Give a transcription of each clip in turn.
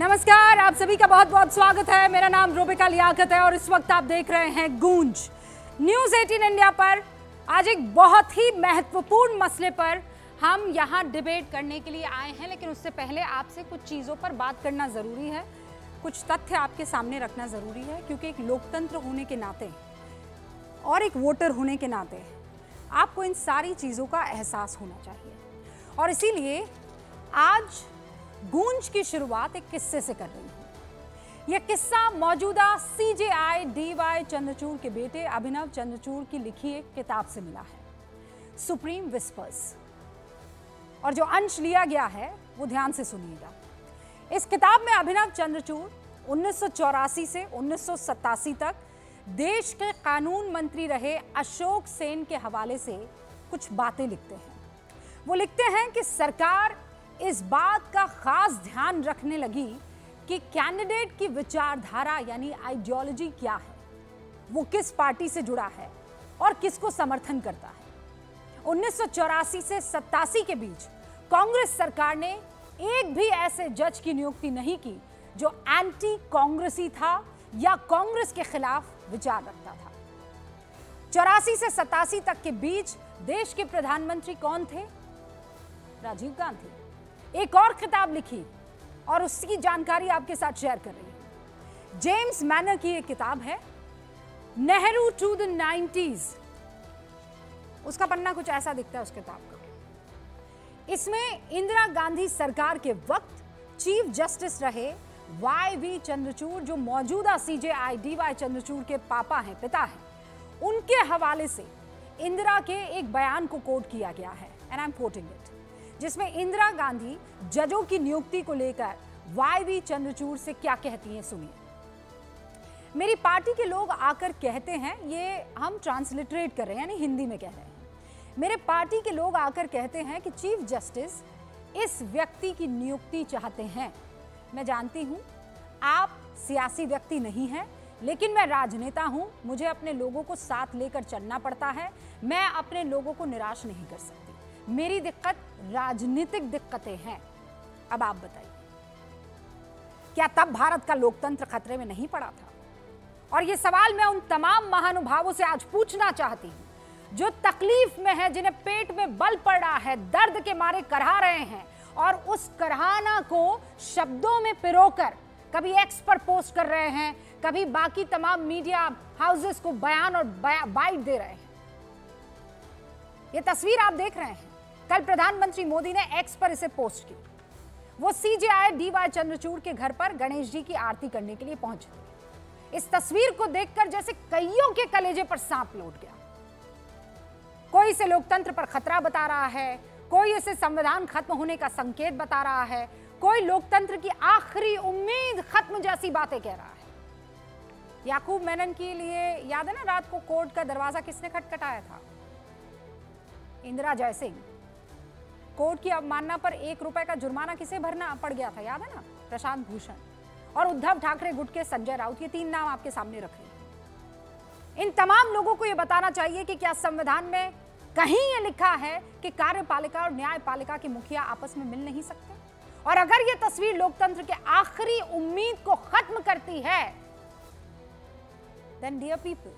नमस्कार, आप सभी का बहुत बहुत स्वागत है। मेरा नाम रूबिका लियाकत है और इस वक्त आप देख रहे हैं गूंज न्यूज़ 18 इंडिया पर। आज एक बहुत ही महत्वपूर्ण मसले पर हम यहाँ डिबेट करने के लिए आए हैं, लेकिन उससे पहले आपसे कुछ चीज़ों पर बात करना ज़रूरी है, कुछ तथ्य आपके सामने रखना ज़रूरी है, क्योंकि एक लोकतंत्र होने के नाते और एक वोटर होने के नाते आपको इन सारी चीज़ों का एहसास होना चाहिए। और इसीलिए आज गूंज की शुरुआत एक किस्से से कर रही हूं। यह किस्सा मौजूदा CJI DY चंद्रचूड़ के बेटे अभिनव चंद्रचूड़ की लिखी एक किताब से मिला है, सुप्रीम विस्पर्स। और जो अंश लिया गया है वो ध्यान से सुनिएगा। इस किताब में अभिनव चंद्रचूड़ 1984 से 1987 तक देश के कानून मंत्री रहे अशोक सेन के हवाले से कुछ बातें लिखते हैं। वो लिखते हैं कि सरकार इस बात का खास ध्यान रखने लगी कि कैंडिडेट की विचारधारा यानी आइडियोलॉजी क्या है, वो किस पार्टी से जुड़ा है और किसको समर्थन करता है। 1984 से 87 के बीच कांग्रेस सरकार ने एक भी ऐसे जज की नियुक्ति नहीं की जो एंटी कांग्रेसी था या कांग्रेस के खिलाफ विचार रखता था। 84 से 87 तक के बीच देश के प्रधानमंत्री कौन थे? राजीव गांधी। एक और किताब लिखी और उसकी जानकारी आपके साथ शेयर कर रही हूं। जेम्स मैनर की एक किताब है, नेहरू टू द 90s। उसका पन्ना कुछ ऐसा दिखता है उस किताब का। इसमें इंदिरा गांधी सरकार के वक्त चीफ जस्टिस रहे YV चंद्रचूड़, जो मौजूदा CJI DY चंद्रचूड़ के पापा हैं, पिता हैं, उनके हवाले से इंदिरा के एक बयान को कोट किया गया है, and I am quoting it, जिसमें इंदिरा गांधी जजों की नियुक्ति को लेकर YV चंद्रचूड़ से क्या कहती हैं, सुनिए। मेरी पार्टी के लोग आकर कहते हैं, ये हम ट्रांसलिटरेट कर रहे हैं यानी हिंदी में कह रहे हैं, मेरे पार्टी के लोग आकर कहते हैं कि चीफ जस्टिस इस व्यक्ति की नियुक्ति चाहते हैं। मैं जानती हूं आप सियासी व्यक्ति नहीं हैं, लेकिन मैं राजनेता हूं, मुझे अपने लोगों को साथ लेकर चलना पड़ता है, मैं अपने लोगों को निराश नहीं कर सकती। मेरी दिक्कत राजनीतिक दिक्कतें हैं। अब आप बताइए, क्या तब भारत का लोकतंत्र खतरे में नहीं पड़ा था? और ये सवाल मैं उन तमाम महानुभावों से आज पूछना चाहती हूं जो तकलीफ में है, जिन्हें पेट में बल पड़ रहा है, दर्द के मारे करहा रहे हैं और उस करहाना को शब्दों में पिरोकर कभी एक्स पर पोस्ट कर रहे हैं, कभी बाकी तमाम मीडिया हाउसेस को बयान और बाइट दे रहे हैं। ये तस्वीर आप देख रहे हैं, कल प्रधानमंत्री मोदी ने एक्स पर इसे पोस्ट की। वो CJI DY चंद्रचूड़ के घर पर गणेश जी की आरती करने के लिए पहुंचे थे। इस तस्वीर को देखकर जैसे कईयों के कलेजे पर सांप लौट गया। कोई इसे लोकतंत्र पर खतरा बता रहा है, कोई इसे संविधान खत्म होने का संकेत बता रहा है, कोई लोकतंत्र की आखिरी उम्मीद खत्म जैसी बातें कह रहा है। याकूब मेनन के लिए याद है ना, रात को कोर्ट का दरवाजा किसने खटखटाया था? इंदिरा जयसिंह। कोर्ट की अवमानना पर 1 रुपए का जुर्माना किसे भरना पड़ गया था, याद है ना? प्रशांत भूषण। और उद्धव ठाकरे गुट के संजय राउत, ये 3 नाम आपके सामने रखे। इन तमाम लोगों को यह बताना चाहिए कि क्या संविधान में कहीं यह लिखा है कि कार्यपालिका और न्यायपालिका के मुखिया आपस में मिल नहीं सकते? और अगर यह तस्वीर लोकतंत्र के आखिरी उम्मीद को खत्म करती है, देन डियर पीपल,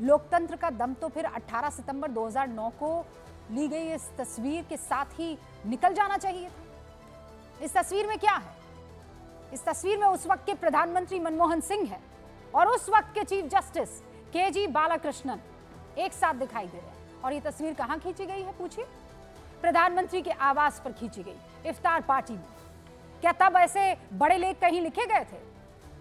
लोकतंत्र का दम तो फिर 18 सितंबर 2009 को ली गई इस तस्वीर के साथ ही निकल जाना चाहिए था। इस तस्वीर में क्या है? इस तस्वीर में उस वक्त के प्रधानमंत्री मनमोहन सिंह है और उस वक्त के चीफ जस्टिस KG बालाकृष्णन एक साथ दिखाई दे रहे हैं। और ये तस्वीर कहां खींची गई है पूछिए? प्रधानमंत्री के आवास पर खींची गई, इफ्तार पार्टी में। क्या तब ऐसे बड़े लेख कहीं लिखे गए थे?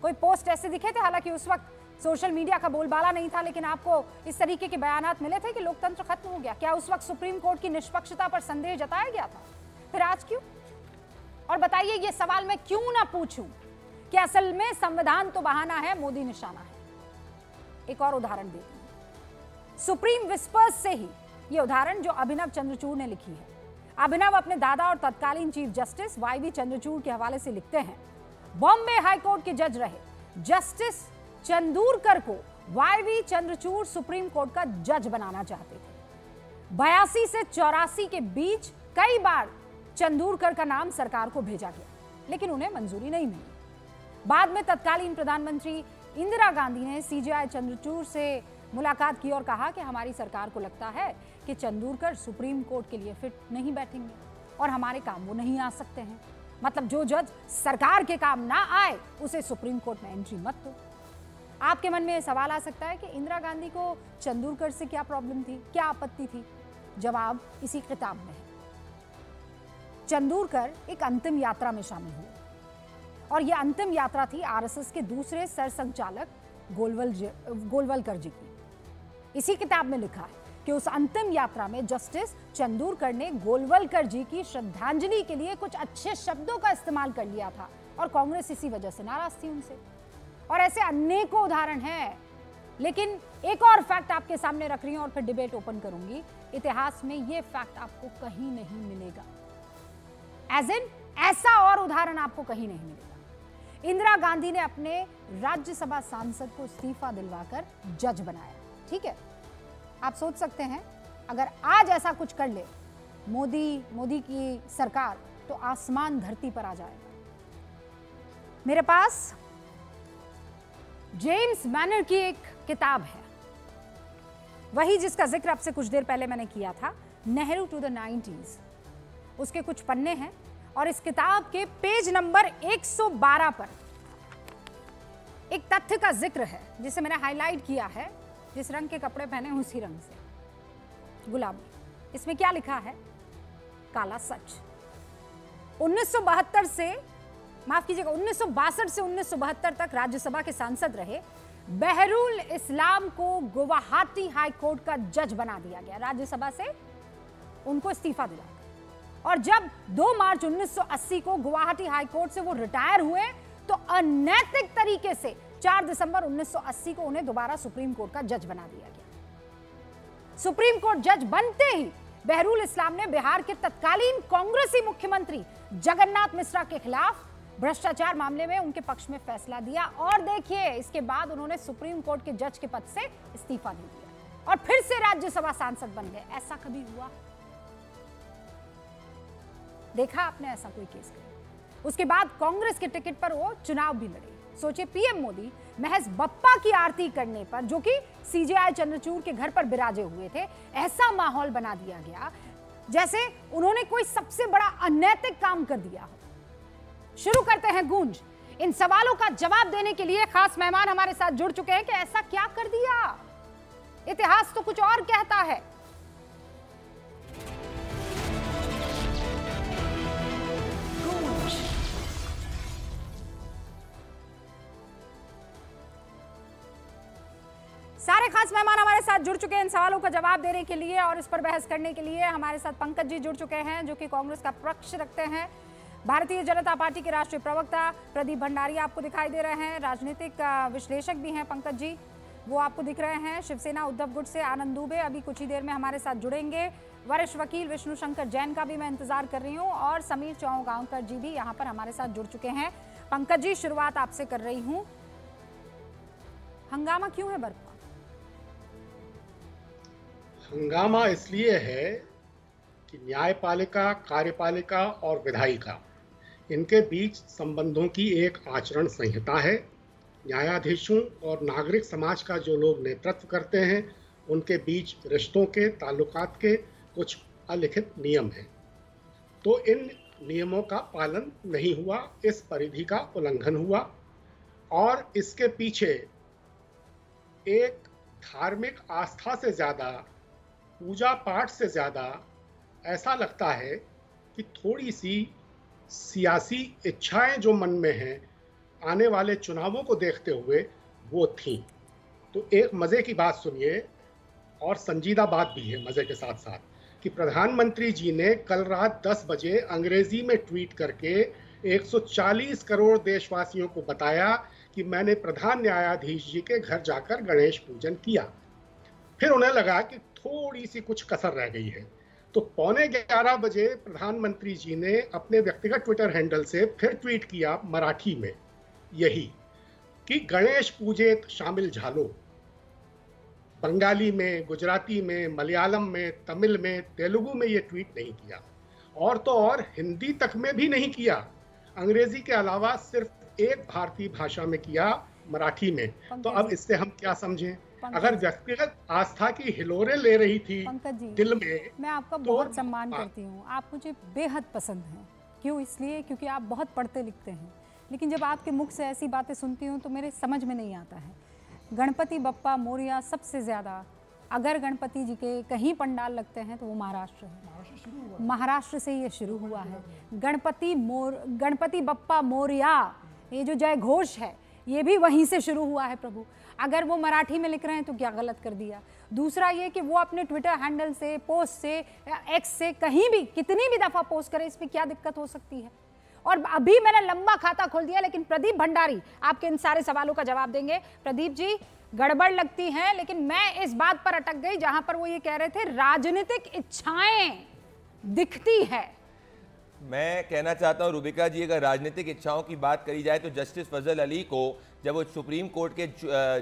कोई पोस्ट ऐसे दिखे थे? हालांकि उस वक्त सोशल मीडिया का बोलबाला नहीं था, लेकिन आपको इस तरीके के बयानात मिले थे कि लोकतंत्र खत्म हो गया। क्या उस वक्त सुप्रीम कोर्ट की निष्पक्षता पर संदेह जताया गया था? फिर आज क्यों? और बताइए, ये सवाल मैं क्यों ना पूछूं कि असल में संविधान तो बहाना है, मोदी निशाना है। एक और उदाहरण देती हूं, सुप्रीम विस्पर्स से ही ये उदाहरण जो अभिनव चंद्रचूड़ ने लिखी है। अभिनव अपने दादा और तत्कालीन चीफ जस्टिस YV चंद्रचूड़ के हवाले से लिखते हैं, बॉम्बे हाईकोर्ट के जज रहे जस्टिस चंदूरकर को YV चंद्रचूड़ सुप्रीम कोर्ट का जज बनाना चाहते थे। 82 से 84 के बीच कई बार चंदूरकर का नाम सरकार को भेजा गया। लेकिन उन्हें मंजूरी नहीं मिली। बाद में तत्कालीन प्रधानमंत्री इंदिरा गांधी ने सीजेआई चंद्रचूड़ से मुलाकात की और कहा कि हमारी सरकार को लगता है कि चंदूरकर सुप्रीम कोर्ट के लिए फिट नहीं बैठेंगे और हमारे काम वो नहीं आ सकते हैं। मतलब जो जज सरकार के काम ना आए उसे सुप्रीम कोर्ट में एंट्री मत दो। आपके मन में यह सवाल आ सकता है कि इंदिरा गांधी को चंदूरकर से क्या प्रॉब्लम थी, क्या आपत्ति थी? जवाब इसी किताब में है। चंदूरकर एक अंतिम यात्रा में शामिल हुए और यह अंतिम यात्रा थी आरएसएस के दूसरे सरसंघचालक गोलवलकर जी की। इसी किताब में लिखा है कि उस अंतिम यात्रा में जस्टिस चंदूरकर ने गोलवलकर जी की श्रद्धांजलि के लिए कुछ अच्छे शब्दों का इस्तेमाल कर लिया था और कांग्रेस इसी वजह से नाराज थी उनसे। और ऐसे अनेकों उदाहरण हैं, लेकिन एक और फैक्ट आपके सामने रख रही हूं और फिर डिबेट ओपन करूंगी। इतिहास में यह फैक्ट आपको कहीं नहीं मिलेगा, एज इन ऐसा और उदाहरण आपको कहीं नहीं मिलेगा। इंदिरा गांधी ने अपने राज्यसभा सांसद को इस्तीफा दिलवाकर जज बनाया। ठीक है, आप सोच सकते हैं अगर आज ऐसा कुछ कर ले मोदी की सरकार तो आसमान धरती पर आ जाएगा। मेरे पास जेम्स मैनर की एक किताब है, वही जिसका जिक्र आपसे कुछ देर पहले मैंने किया था, नेहरू टू द 90s। उसके कुछ पन्ने हैं और इस किताब के पेज नंबर 112 पर एक तथ्य का जिक्र है जिसे मैंने हाईलाइट किया है। जिस रंग के कपड़े पहने उसी रंग से गुलाबी। इसमें क्या लिखा है? काला सच। 1962 से 1972 तक राज्यसभा के सांसद रहे बहरुल इस्लाम को गुवाहाटी हाई कोर्ट का जज बना दिया गया। राज्यसभा से उनको इस्तीफा दिया और जब 2 मार्च 1980 को गुवाहाटी हाई कोर्ट से वो रिटायर हुए तो अनैतिक तरीके से 4 दिसंबर 1980 को उन्हें दोबारा सुप्रीम कोर्ट का जज बना दिया गया। सुप्रीम कोर्ट जज बनते ही बहरुल इस्लाम ने बिहार के तत्कालीन कांग्रेसी मुख्यमंत्री जगन्नाथ मिश्रा के खिलाफ भ्रष्टाचार मामले में उनके पक्ष में फैसला दिया और देखिए इसके बाद उन्होंने सुप्रीम कोर्ट के जज के पद से इस्तीफा दे दिया और फिर से राज्यसभा सांसद बन गए। ऐसा कभी हुआ? देखा आपने ऐसा कोई केस करें? उसके बाद कांग्रेस के टिकट पर वो चुनाव भी लड़े। सोचिए, पीएम मोदी महज बप्पा की आरती करने पर, जो कि सीजेआई चंद्रचूड़ के घर पर बिराजे हुए थे, ऐसा माहौल बना दिया गया जैसे उन्होंने कोई सबसे बड़ा अनैतिक काम कर दिया हो। शुरू करते हैं गूंज। इन सवालों का जवाब देने के लिए खास मेहमान हमारे साथ जुड़ चुके हैं कि ऐसा क्या कर दिया। इतिहास तो कुछ और कहता है। सारे खास मेहमान हमारे साथ जुड़ चुके हैं इन सवालों का जवाब देने के लिए और इस पर बहस करने के लिए। हमारे साथ पंकज जी जुड़ चुके हैं जो कि कांग्रेस का पक्ष रखते हैं। भारतीय जनता पार्टी के राष्ट्रीय प्रवक्ता प्रदीप भंडारी आपको दिखाई दे रहे हैं, राजनीतिक विश्लेषक भी हैं पंकज जी, वो आपको दिख रहे हैं। शिवसेना उद्धव गुट से आनंद दुबे अभी कुछ ही देर में हमारे साथ जुड़ेंगे। वरिष्ठ वकील विष्णु शंकर जैन का भी मैं इंतजार कर रही हूँ और समीर चौगांवकर जी भी यहाँ पर हमारे साथ जुड़ चुके हैं। पंकज जी, शुरुआत आपसे कर रही हूँ, हंगामा क्यों है बरपा? हंगामा इसलिए है कि न्यायपालिका, कार्यपालिका और विधायिका, इनके बीच संबंधों की एक आचरण संहिता है। न्यायाधीशों और नागरिक समाज का जो लोग नेतृत्व करते हैं उनके बीच रिश्तों के, ताल्लुकात के कुछ अलिखित नियम हैं। तो इन नियमों का पालन नहीं हुआ, इस परिधि का उल्लंघन हुआ और इसके पीछे एक धार्मिक आस्था से ज़्यादा, पूजा पाठ से ज़्यादा ऐसा लगता है कि थोड़ी सी सियासी इच्छाएं जो मन में हैं आने वाले चुनावों को देखते हुए वो थीं। तो एक मज़े की बात सुनिए और संजीदा बात भी है मज़े के साथ साथ, कि प्रधानमंत्री जी ने कल रात 10 बजे अंग्रेजी में ट्वीट करके 140 करोड़ देशवासियों को बताया कि मैंने प्रधान न्यायाधीश जी के घर जाकर गणेश पूजन किया। फिर उन्हें लगा कि थोड़ी सी कुछ कसर रह गई है, तो 11:15 बजे प्रधानमंत्री जी ने अपने व्यक्तिगत ट्विटर हैंडल से फिर ट्वीट किया मराठी में यही कि गणेश पूजे शामिल झालो। बंगाली में, गुजराती में, मलयालम में, तमिल में, तेलुगु में ये ट्वीट नहीं किया और तो और हिंदी तक में भी नहीं किया। अंग्रेजी के अलावा सिर्फ एक भारतीय भाषा में किया, मराठी में। तो अब इससे हम क्या समझें? अगर व्यक्तिगत आस्था की हिलोरे ले रही थी पंकज जी, दिल में, मैं आपका बहुत सम्मान करती हूँ, आप मुझे बेहद पसंद हैं। क्यों? इसलिए क्योंकि आप बहुत पढ़ते लिखते हैं, लेकिन जब आपके मुख से ऐसी बातें सुनती हूँ तो मेरे समझ में नहीं आता है। गणपति बप्पा मोरिया सबसे ज़्यादा, अगर गणपति जी के कहीं पंडाल लगते हैं तो वो महाराष्ट्र है। महाराष्ट्र से ये शुरू हुआ है। गणपति बप्पा मोरिया, ये जो जय घोष है ये भी वहीं से शुरू हुआ है प्रभु। अगर वो मराठी में लिख रहे हैं तो क्या गलत कर दिया? दूसरा ये कि वो अपने ट्विटर हैंडल से, पोस्ट से, एक्स से, कहीं भी कितनी भी दफ़ा पोस्ट करे, इस पर क्या दिक्कत हो सकती है? और अभी मैंने लंबा खाता खोल दिया, लेकिन प्रदीप भंडारी आपके इन सारे सवालों का जवाब देंगे। प्रदीप जी, गड़बड़ लगती है, लेकिन मैं इस बात पर अटक गई जहां पर वो ये कह रहे थे राजनीतिक इच्छाएं दिखती है। मैं कहना चाहता हूं रूबिका जी, अगर राजनीतिक इच्छाओं की बात करी जाए तो जस्टिस फजल अली को, जब वो सुप्रीम कोर्ट के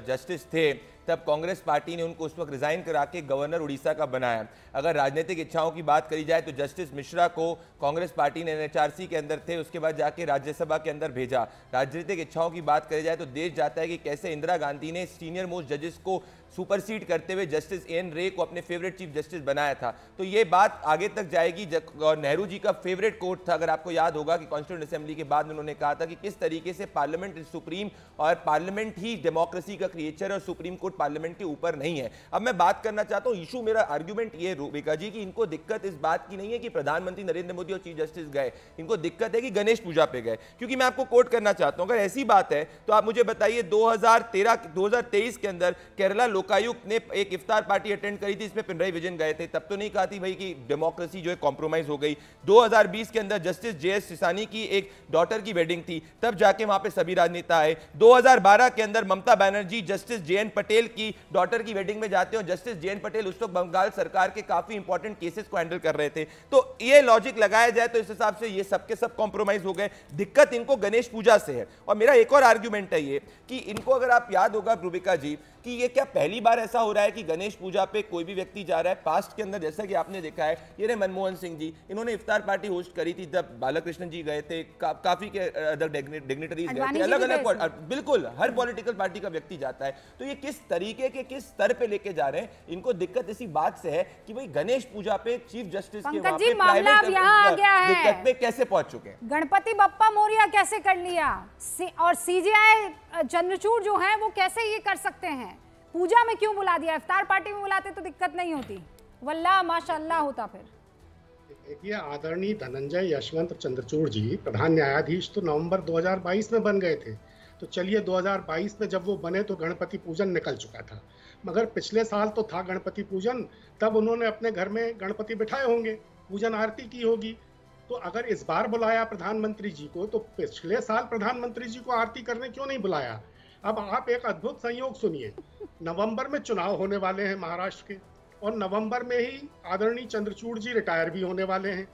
जस्टिस थे, तब कांग्रेस पार्टी ने उनको उस वक्त रिजाइन करा के गवर्नर उड़ीसा का बनाया। अगर राजनीतिक इच्छाओं की बात करी जाए तो जस्टिस मिश्रा को कांग्रेस पार्टी ने एनएचआरसी के अंदर थे, उसके बाद जाके राज्यसभा के अंदर भेजा। राजनीतिक इच्छाओं की बात करी जाए तो देश जाता है कि कैसे इंदिरा गांधी ने सीनियर मोस्ट जजेस को सुपरसीड करते हुए जस्टिस एन रे को अपने फेवरेट चीफ जस्टिस बनाया था। तो ये बात आगे तक जाएगी। और नेहरू जी का फेवरेट कोट था, अगर आपको याद होगा, कि कॉन्स्टिट्यूएंट असेंबली के बाद उन्होंने कहा था कि किस तरीके से पार्लियामेंट इज सुप्रीम और पार्लियामेंट ही डेमोक्रेसी का क्रिएचर और सुप्रीम कोर्ट पार्लियामेंट के ऊपर नहीं है। अब मैं बात करना चाहता हूं, इशू, मेरा आर्ग्यूमेंट ये रूबिका जी, कि इनको दिक्कत इस बात की नहीं है कि प्रधानमंत्री नरेंद्र मोदी और चीफ जस्टिस गए, इनको दिक्कत है कि गणेश पूजा पे गए। क्योंकि मैं आपको कोट करना चाहता हूं, अगर ऐसी बात है तो आप मुझे बताइए 2023 के अंदर केरला लोकायुक्त ने एक इफ्तार पार्टी अटेंड करी थी, इसमें पिनराई विजयन गए थे, तब तो नहीं कहा थी भाई कि डेमोक्रेसी जो है कॉम्प्रोमाइज हो गई। 2020 के अंदर जस्टिस जेएस सिसानी की एक डॉटर की वेडिंग थी, तब जाके वहां पे सभी राजनेता आए। 2012 के अंदर ममता बनर्जी जस्टिस जेएन पटेल की डॉटर की वेडिंग में जाते हैं, जस्टिस जेएन पटेल उस वक्त बंगाल सरकार के काफी इंपॉर्टेंट केसेस को हैंडल कर रहे थे। तो ये लॉजिक लगाया जाए तो इस हिसाब से ये सबके सब कॉम्प्रोमाइज हो गए। दिक्कत इनको गणेश पूजा से है। और मेरा एक और आर्ग्यूमेंट है ये कि इनको, अगर आप याद होगा रूबिका जी, कि ये क्या पहली बार ऐसा हो रहा है कि गणेश पूजा पे कोई भी व्यक्ति जा रहा है? पास्ट के अंदर जैसा कि आपने देखा है, ये रहे मनमोहन सिंह जी, इन्होंने इफ्तार पार्टी होस्ट करी थी, जब बालाकृष्णन जी गए थे, काफी के अदर डिग्निटरीज गए थे, अलग अलग, बिल्कुल हर पॉलिटिकल पार्टी का व्यक्ति जाता है। तो ये किस तरीके के, किस स्तर पे लेके जा रहे हैं? इनको दिक्कत इसी बात से है कि भाई गणेश पूजा पे चीफ जस्टिस के वहां पे प्राइवेट पे कैसे पहुंच चुके हैं? गणपति बप्पा मोरिया कैसे कर लिया, और सीजेआई चंद्रचूड़ जो है वो कैसे ये कर सकते हैं? पूजा में क्यों बुला दिया? इफ्तार पार्टी में बुलाते तो दिक्कत नहीं होती, वल्लाह माशाअल्लाह होता। फिर देखिए, आदरणीय धनंजय यशवंत चंद्रचूड़ जी प्रधान न्यायाधीश तो नवंबर 2022 में बन गए थे। तो चलिए 2022 में जब वो बने तो गणपति पूजन निकल चुका था, मगर पिछले साल तो था गणपति पूजन, तब उन्होंने अपने घर में गणपति बिठाए होंगे, पूजन आरती की होगी। तो अगर इस बार बुलाया प्रधानमंत्री जी को, तो पिछले साल प्रधानमंत्री जी को आरती करने क्यों नहीं बुलाया? अब आप एक अद्भुत संयोग सुनिए, नवंबर में चुनाव होने वाले हैं महाराष्ट्र के, और नवंबर में ही आदरणीय चंद्रचूड़ जी रिटायर भी होने वाले हैं।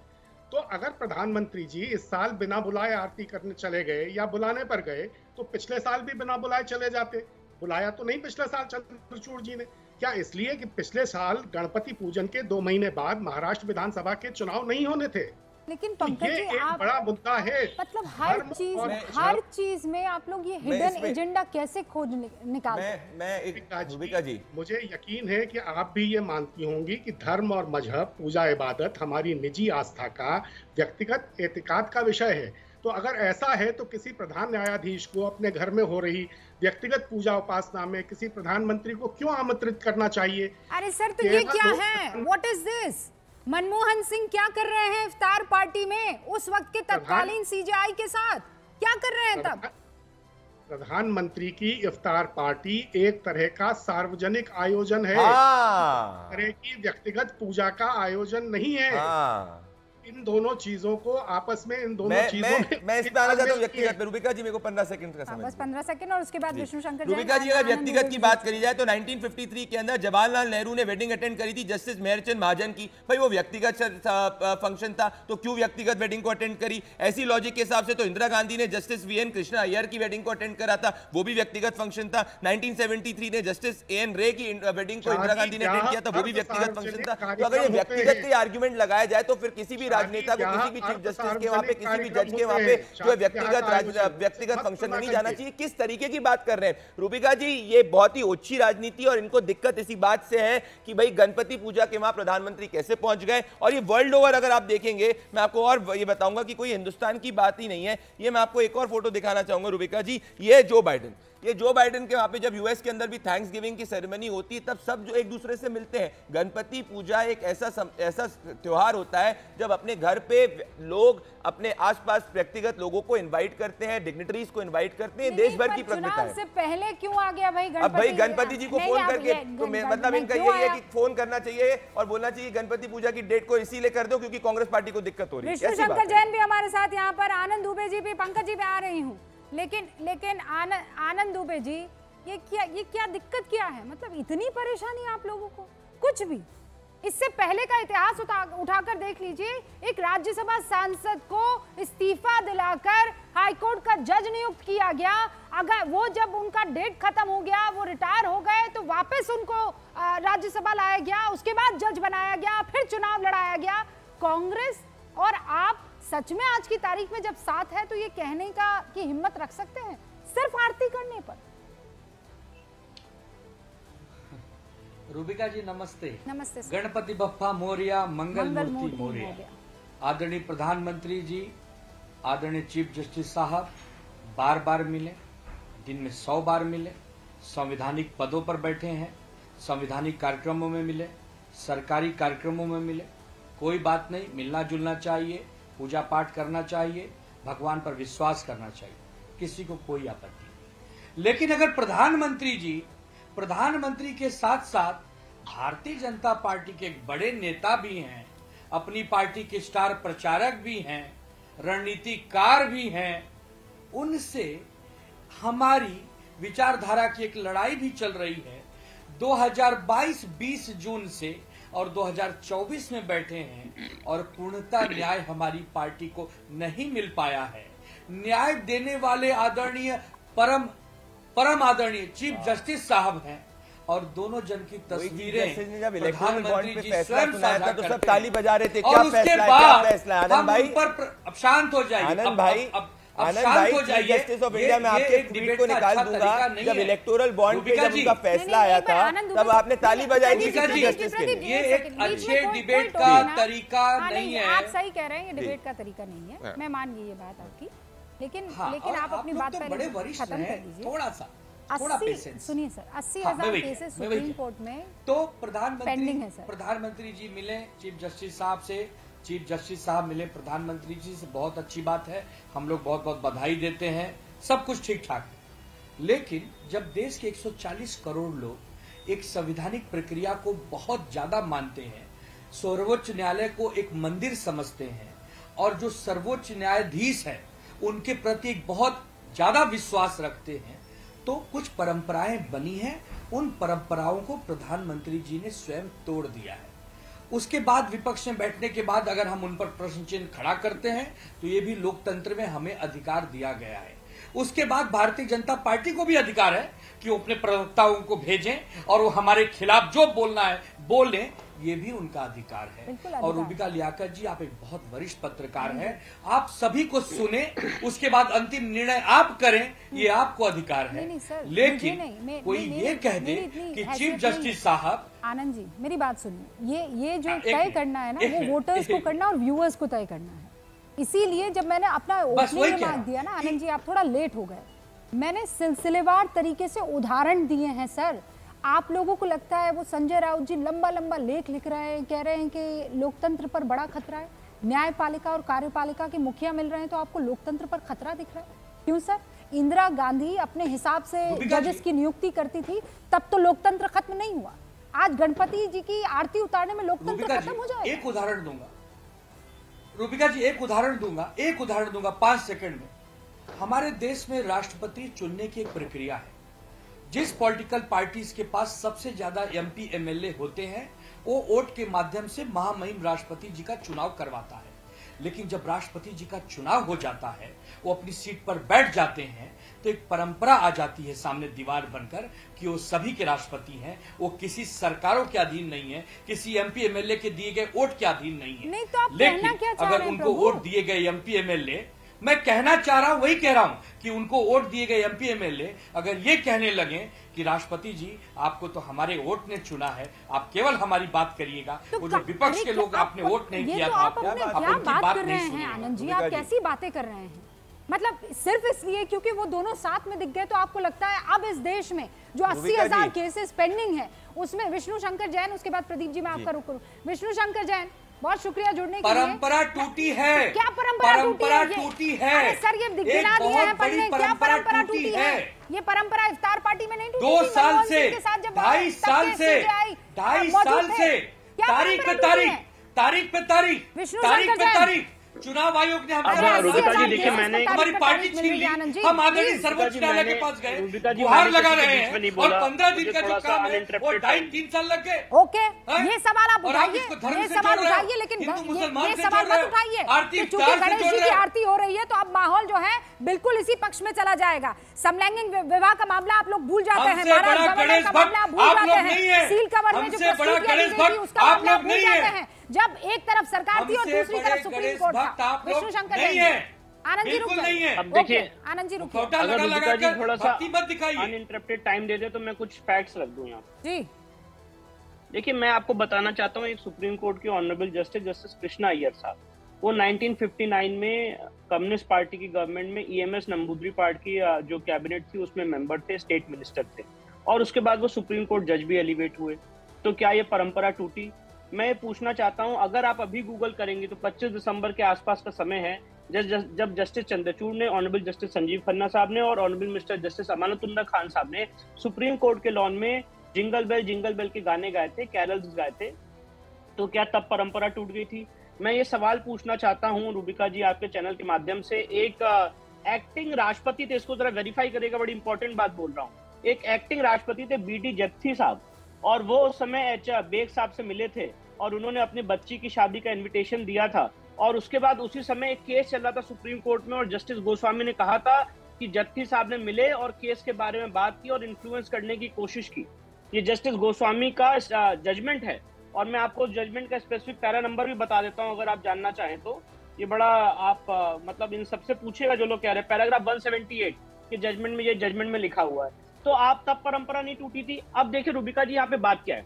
तो अगर प्रधानमंत्री जी इस साल बिना बुलाए आरती करने चले गए या बुलाने पर गए, तो पिछले साल भी बिना बुलाए चले जाते। बुलाया तो नहीं पिछले साल चंद्रचूड़ जी ने। क्या इसलिए कि पिछले साल गणपति पूजन के 2 महीने बाद महाराष्ट्र विधानसभा के चुनाव नहीं होने थे? लेकिन पंकज जी, आप बड़ा मुद्दा है। मतलब हर चीज में आप लोग ये हिडन एजेंडा कैसे खोज निकालते हैं? मुझे यकीन है कि आप भी ये मानती होंगी कि धर्म और मजहब, पूजा इबादत हमारी निजी आस्था का, व्यक्तिगत एतिकाद का विषय है। तो अगर ऐसा है तो किसी प्रधान न्यायाधीश को अपने घर में हो रही व्यक्तिगत पूजा उपासना में किसी प्रधानमंत्री को क्यों आमंत्रित करना चाहिए? अरे सर, तो ये क्या है? What is this? Manmohan Singh क्या कर रहे हैं इफ्तार पार्टी में उस वक्त के तत्कालीन सीजेआई के साथ? क्या कर रहे हैं तब? प्रधानमंत्री की इफ्तार पार्टी एक तरह का सार्वजनिक आयोजन है, तरह की व्यक्तिगत पूजा का आयोजन नहीं है। इन दोनों चीजों को आपस में, इन दोनों चीजों में मैं इसमें आना चाहता हूं व्यक्तिगत। रूबिका जी, मेरे को 15 सेकंड का समय, बस 15 सेकंड, और उसके बाद विष्णु शंकर। रूबिका जी, अगर व्यक्तिगत की बात करी जाए तो 1953 के अंदर जवाहरलाल नेहरू ने वेडिंग अटेंड करी थी जस्टिस मेहरचंद महाजन की। भाई वो व्यक्तिगत फंक्शन था, तो क्यों व्यक्तिगत वेडिंग को अटेंड करी? ऐसी लॉजिक के हिसाब से तो इंदिरा गांधी ने जस्टिस वीएन कृष्णा अय्यर की वेडिंग को अटेंड करा था, वो भी व्यक्तिगत फंक्शन था। 1973 ने जस्टिस एन रे की वेडिंग को इंदिरा गांधी ने अटेंड किया था, वो भी व्यक्तिगत फंक्शन था। तो अगर ये व्यक्तिगत के आर्ग्यूमेंट लगाया जाए तो फिर किसी भी राजनेता को किसी भी चीफ जस्टिस के वहां पे, किसी भी जज के वहां पे जो व्यक्तिगत फंक्शन में नहीं जाना चाहिए? किस तरीके की बात कर रहे हैं रूबिका जी? ये बहुत ही ओछी राजनीति, और इनको दिक्कत इसी बात से है कि भाई गणपति पूजा के वहां प्रधानमंत्री कैसे पहुंच गए। और ये वर्ल्ड ओवर अगर आप देखेंगे, मैं आपको और ये बताऊंगा कि कोई हिंदुस्तान की बात ही नहीं है। ये मैं आपको एक और फोटो दिखाना चाहूंगा रूबिका जी, ये जो बाइडेन, ये जो बाइडेन के वहां पे जब यूएस के अंदर भी थैंक्स गिविंग की सेरेमनी होती है, तब सब जो एक दूसरे से मिलते हैं। गणपति पूजा एक ऐसा त्योहार होता है जब अपने घर पे लोग अपने आसपास व्यक्तिगत लोगों को इनवाइट करते हैं, डिग्निटरीज को इनवाइट करते हैं। देश भर की प्रकृति है। से पहले क्यों आ गया भाई गणपति? अब भाई गणपति जी को फोन करके, तो मतलब इनका यही है कि फोन करना चाहिए और बोलना चाहिए गणपति पूजा की डेट को इसीलिए कर दो क्योंकि कांग्रेस पार्टी को दिक्कत हो रही है। विष्णु शंकर जैन भी हमारे साथ यहाँ पर, आनंद दुबे जी भी, पंकज जी भी आ रही हूँ। लेकिन आनंद दुबे जी, ये क्या दिक्कत क्या है? मतलब इतनी परेशानी आप लोगों को? कुछ भी इससे पहले का इतिहास उठाकर देख लीजिए। एक राज्यसभा सांसद को इस्तीफा दिलाकर हाईकोर्ट का जज नियुक्त किया गया। अगर वो जब उनका डेट खत्म हो गया, वो रिटायर हो गए, तो वापस उनको राज्यसभा लाया गया, उसके बाद जज बनाया गया, फिर चुनाव लड़ाया गया। कांग्रेस और आप सच में आज की तारीख में जब साथ है तो ये कहने की हिम्मत रख सकते हैं सिर्फ आरती करने पर? रूबिका जी नमस्ते। नमस्ते सर। गणपति बप्पा मोरिया, मंगल मूर्ति मोरिया। आदरणीय प्रधानमंत्री जी, आदरणीय चीफ जस्टिस साहब बार बार मिले, दिन में 100 बार मिले, संवैधानिक पदों पर बैठे हैं, संवैधानिक कार्यक्रमों में मिले, सरकारी कार्यक्रमों में मिले। कोई बात नहीं, मिलना जुलना चाहिए, पूजा पाठ करना चाहिए, भगवान पर विश्वास करना चाहिए, किसी को कोई आपत्ति नहीं। लेकिन अगर प्रधानमंत्री के साथ साथ भारतीय जनता पार्टी के एक बड़े नेता भी हैं, अपनी पार्टी के स्टार प्रचारक भी हैं, रणनीतिकार भी हैं, उनसे हमारी विचारधारा की एक लड़ाई भी चल रही है। 2022 20 जून से और 2024 में बैठे हैं और पूर्णतः न्याय हमारी पार्टी को नहीं मिल पाया है। न्याय देने वाले आदरणीय परम आदरणीय चीफ जस्टिस साहब हैं और दोनों जन की तस्वीरें प्रधानमंत्री जी स्वयं साझा तो सब ताली बजा रहे थे। और उसके बाद हम उन पर अब शांत हो जाइए। आनंद भाई, जस्टिस ऑफ इंडिया में आपके ट्वीट को निकाल दूंगा। जब इलेक्टोरल बॉन्ड पे जब उनका फैसला आया था तब आपने ताली बजाई थी जस्टिस के लिए। ये एक अच्छे डिबेट का तरीका नहीं है। आप सही कह रहे हैं, ये डिबेट का तरीका नहीं है, मैं मान गई ये बात आपकी। लेकिन आप अपनी बात पहले खत्म कर दीजिए। थोड़ा पेशेंस सुनिए सर, 80,000 केसेस सुप्रीम कोर्ट में तो प्रधानमंत्री जी मिले चीफ जस्टिस साहब से, चीफ जस्टिस साहब मिले प्रधानमंत्री जी से, बहुत अच्छी बात है, हम लोग बहुत बहुत बधाई देते हैं, सब कुछ ठीक ठाक है। लेकिन जब देश के 140 करोड़ लोग एक संवैधानिक प्रक्रिया को बहुत ज्यादा मानते हैं, सर्वोच्च न्यायालय को एक मंदिर समझते हैं और जो सर्वोच्च न्यायाधीश है उनके प्रति एक बहुत ज्यादा विश्वास रखते हैं, तो कुछ परंपराएं बनी हैं, उन परंपराओं को प्रधानमंत्री जी ने स्वयं तोड़ दिया है। उसके बाद विपक्ष में बैठने के बाद अगर हम उन पर प्रश्न चिन्ह खड़ा करते हैं तो ये भी लोकतंत्र में हमें अधिकार दिया गया है। उसके बाद भारतीय जनता पार्टी को भी अधिकार है कि वो अपने प्रवक्ताओं को भेजें और वो हमारे खिलाफ जो बोलना है बोलें, ये भी उनका अधिकार है। और रूबिका लियाकत जी, आप एक बहुत वरिष्ठ पत्रकार हैं, आप सभी को सुने, उसके बाद अंतिम निर्णय आप करें, ये आपको अधिकार है। लेकिन कोई ये कह दे कि चीफ जस्टिस साहब। आनंद जी मेरी बात सुनिए, ये जो तय करना है ना, वो वोटर्स को करना और व्यूअर्स को तय करना है। इसीलिए जब मैंने अपना ओपनिंग रिमार्क दिया ना आनंद जी, आप थोड़ा लेट हो गए, मैंने सिलसिलेवार तरीके से उदाहरण दिए हैं सर। आप लोगों को लगता है वो संजय राउत जी लंबा लंबा लेख लिख रहे हैं, कह रहे हैं कि लोकतंत्र पर बड़ा खतरा है, न्यायपालिका और कार्यपालिका के मुखिया मिल रहे हैं तो आपको लोकतंत्र पर खतरा दिख रहा है। क्यों सर? इंदिरा गांधी अपने हिसाब से जजेस की नियुक्ति करती थी, तब तो लोकतंत्र खत्म नहीं हुआ। आज गणपति जी की आरती उतारने में लोकतंत्र खत्म हो जाएगा। एक उदाहरण दूंगा रूबिका जी, एक उदाहरण दूंगा 5 सेकंड में। हमारे देश में राष्ट्रपति चुनने की एक प्रक्रिया है। जिस पॉलिटिकल पार्टीज के पास सबसे ज्यादा एमपी एमएलए होते हैं वो वोट के माध्यम से महामहिम राष्ट्रपति जी का चुनाव करवाता है। लेकिन जब राष्ट्रपति जी का चुनाव हो जाता है, वो अपनी सीट पर बैठ जाते हैं, तो तो एक परंपरा आ जाती है सामने दीवार बनकर कि वो सभी के राष्ट्रपति हैं, वो किसी सरकारों के अधीन नहीं है, किसी एमपी एमएलए के दिए गए वोट के अधीन नहीं है। नहीं तो आप कहना क्या चाह रहे अगर हैं उनको प्रभु? वोट दिए गए एमपी एमएलए, मैं कहना चाह रहा हूं, वही कह रहा हूं कि उनको वोट दिए गए एमपी एमएलए अगर ये कहने लगे कि राष्ट्रपति जी आपको तो हमारे वोट ने चुना है, आप केवल हमारी बात करिएगा, तो वो जो विपक्ष के लोग आपने वोट नहीं किया तो था, आप अपने क्या उनकी बात कर रहे नहीं हैं सुनिएगा। आनंद जी? रूबिका आप जी। कैसी बातें कर रहे हैं? मतलब सिर्फ इसलिए क्योंकि वो दोनों साथ में दिख गए तो आपको लगता है अब इस देश में जो 80,000 केसेस पेंडिंग है उसमें विष्णु शंकर जैन, उसके बाद प्रदीप जी मैं आपका रुक करूं। विष्णु शंकर जैन, बहुत शुक्रिया जुड़ने के लिए। परंपरा टूटी है। क्या परंपरा टूटी है? अरे सर ये गिना दिए हैं पढ़ने, क्या परंपरा टूटी है? ये परंपरा इफ्तार पार्टी में नहीं टूटी 2 थी, साल मनमोहन से, सिंह के साथ जब 2.5 साल से, 2.5 साल से, तारीख पे तारीख, तारीख पे तारीख, विष्णु तारीख शंकर पे जैन। तारीख, चुनाव आयोग ने रुबिका जी देखिए, मैंने हमारी पार्टी छीन ली, हम आदरणीय सर्वोच्च न्यायालय के पास गए, रुबिका जी, गुहार मैंने लगा किसी के रहे बीच में नहीं हैं और बोला, 15 दिन का मुझे जो थोड़ा सा काम है वो uninterrupted 2.5-3 साल लग गए। ओके, ये सवाल आप और उठाइए, इसको धर्म ये से सवाल जोड़ रहे हो, उठाइए, लेकिन हिंदू मुसलमान ये से सवाल जोड़ रहे मत हो, उठाइए आरती कि इफ्तार चूंकि से गणेश जोड़ जी रहे की हो। आरती हो रही है तो अब माहौल जो है बिल्कुल इसी पक्ष में चला जाएगा। समलैंगिक विवाह का मामला आप लोग भूल जाते हैं, हमसे महाराज बड़ा गवर्नर गणेश का भक्त मामला आप भूल आप जाते लोग नहीं हैं, है। सील कवर में जो हमसे बड़ा प्रस्तुतियां गणेश दी गई थी भक्त उसका आप मामला आप लोग भूल नहीं जाते है। हैं, जब एक तरफ सरकार थी और हमसे दूसरी बड़े तरफ सुप्रीम गणेश कोर्ट भक्त था। आप लोग विष्णु शंकर नहीं जैन है। आनंद जी रुक बिल्कुल नहीं है। जाइए। अब देखिए, ओके, आनंद जी रुकिए खोटा अगर लगा रुबिका जी लगाकर थोड़ा सा भक्ति मत दिखाइए। अनइंटरप्टेड टाइम दे दे तो मैं कुछ फैक्ट्स रख दूं यहाँ। जी। देखिए, मैं आपको बताना चाहता हूँ, एक सुप्रीम कोर्ट के ऑनरेबल जस्टिस कृष्णा अय्यर साहब, वो 1959 में कम्युनिस्ट पार्टी की गवर्नमेंट में EMS नंबूदरी पार्टी की जो कैबिनेट थी उसमें मेंबर थे, स्टेट मिनिस्टर थे, और उसके बाद वो सुप्रीम कोर्ट जज भी एलिवेट हुए। तो क्या ये परंपरा टूटी? मैं पूछना चाहता हूं, अगर आप अभी गूगल करेंगे तो 25 दिसंबर के आसपास का समय है जब जस्टिस चंद्रचूड़ ने, ऑनरेबल जस्टिस संजीव खन्ना साहब ने और honourable mister justice Amanatullah Khan साहब ने सुप्रीम कोर्ट के लॉन में जिंगल बेल के गाने गाए थे, कैरल्स गाए थे। तो क्या तब परंपरा टूट गई थी? मैं ये सवाल पूछना चाहता हूं रुबिका जी आपके चैनल के माध्यम से। एक एक्टिंग राष्ट्रपति थे, इसको जरा वेरीफाई करेगा, बड़ी इंपॉर्टेंट बात बोल रहा हूँ। एक एक्टिंग राष्ट्रपति थे BD जत्थी साहब, और वो उस समय बेग साहब से मिले थे और उन्होंने अपनी बच्ची की शादी का इन्विटेशन दिया था। और उसके बाद उसी समय एक केस चल रहा था सुप्रीम कोर्ट में और जस्टिस गोस्वामी ने कहा था कि जत्थी साहब ने मिले और केस के बारे में बात की और इन्फ्लुएंस करने की कोशिश की। ये जस्टिस गोस्वामी का जजमेंट है और मैं आपको जजमेंट का स्पेसिफिक पैरा नंबर भी बता देता हूं अगर आप जानना चाहें तो। ये बड़ा आप मतलब इन सबसे पूछेगा जो लोग कह रहे हैं, पैराग्राफ 178 के जजमेंट में, ये जजमेंट में लिखा हुआ है। तो आप तब परंपरा नहीं टूटी थी। अब देखिए रुबिका जी, यहाँ पे बात क्या है,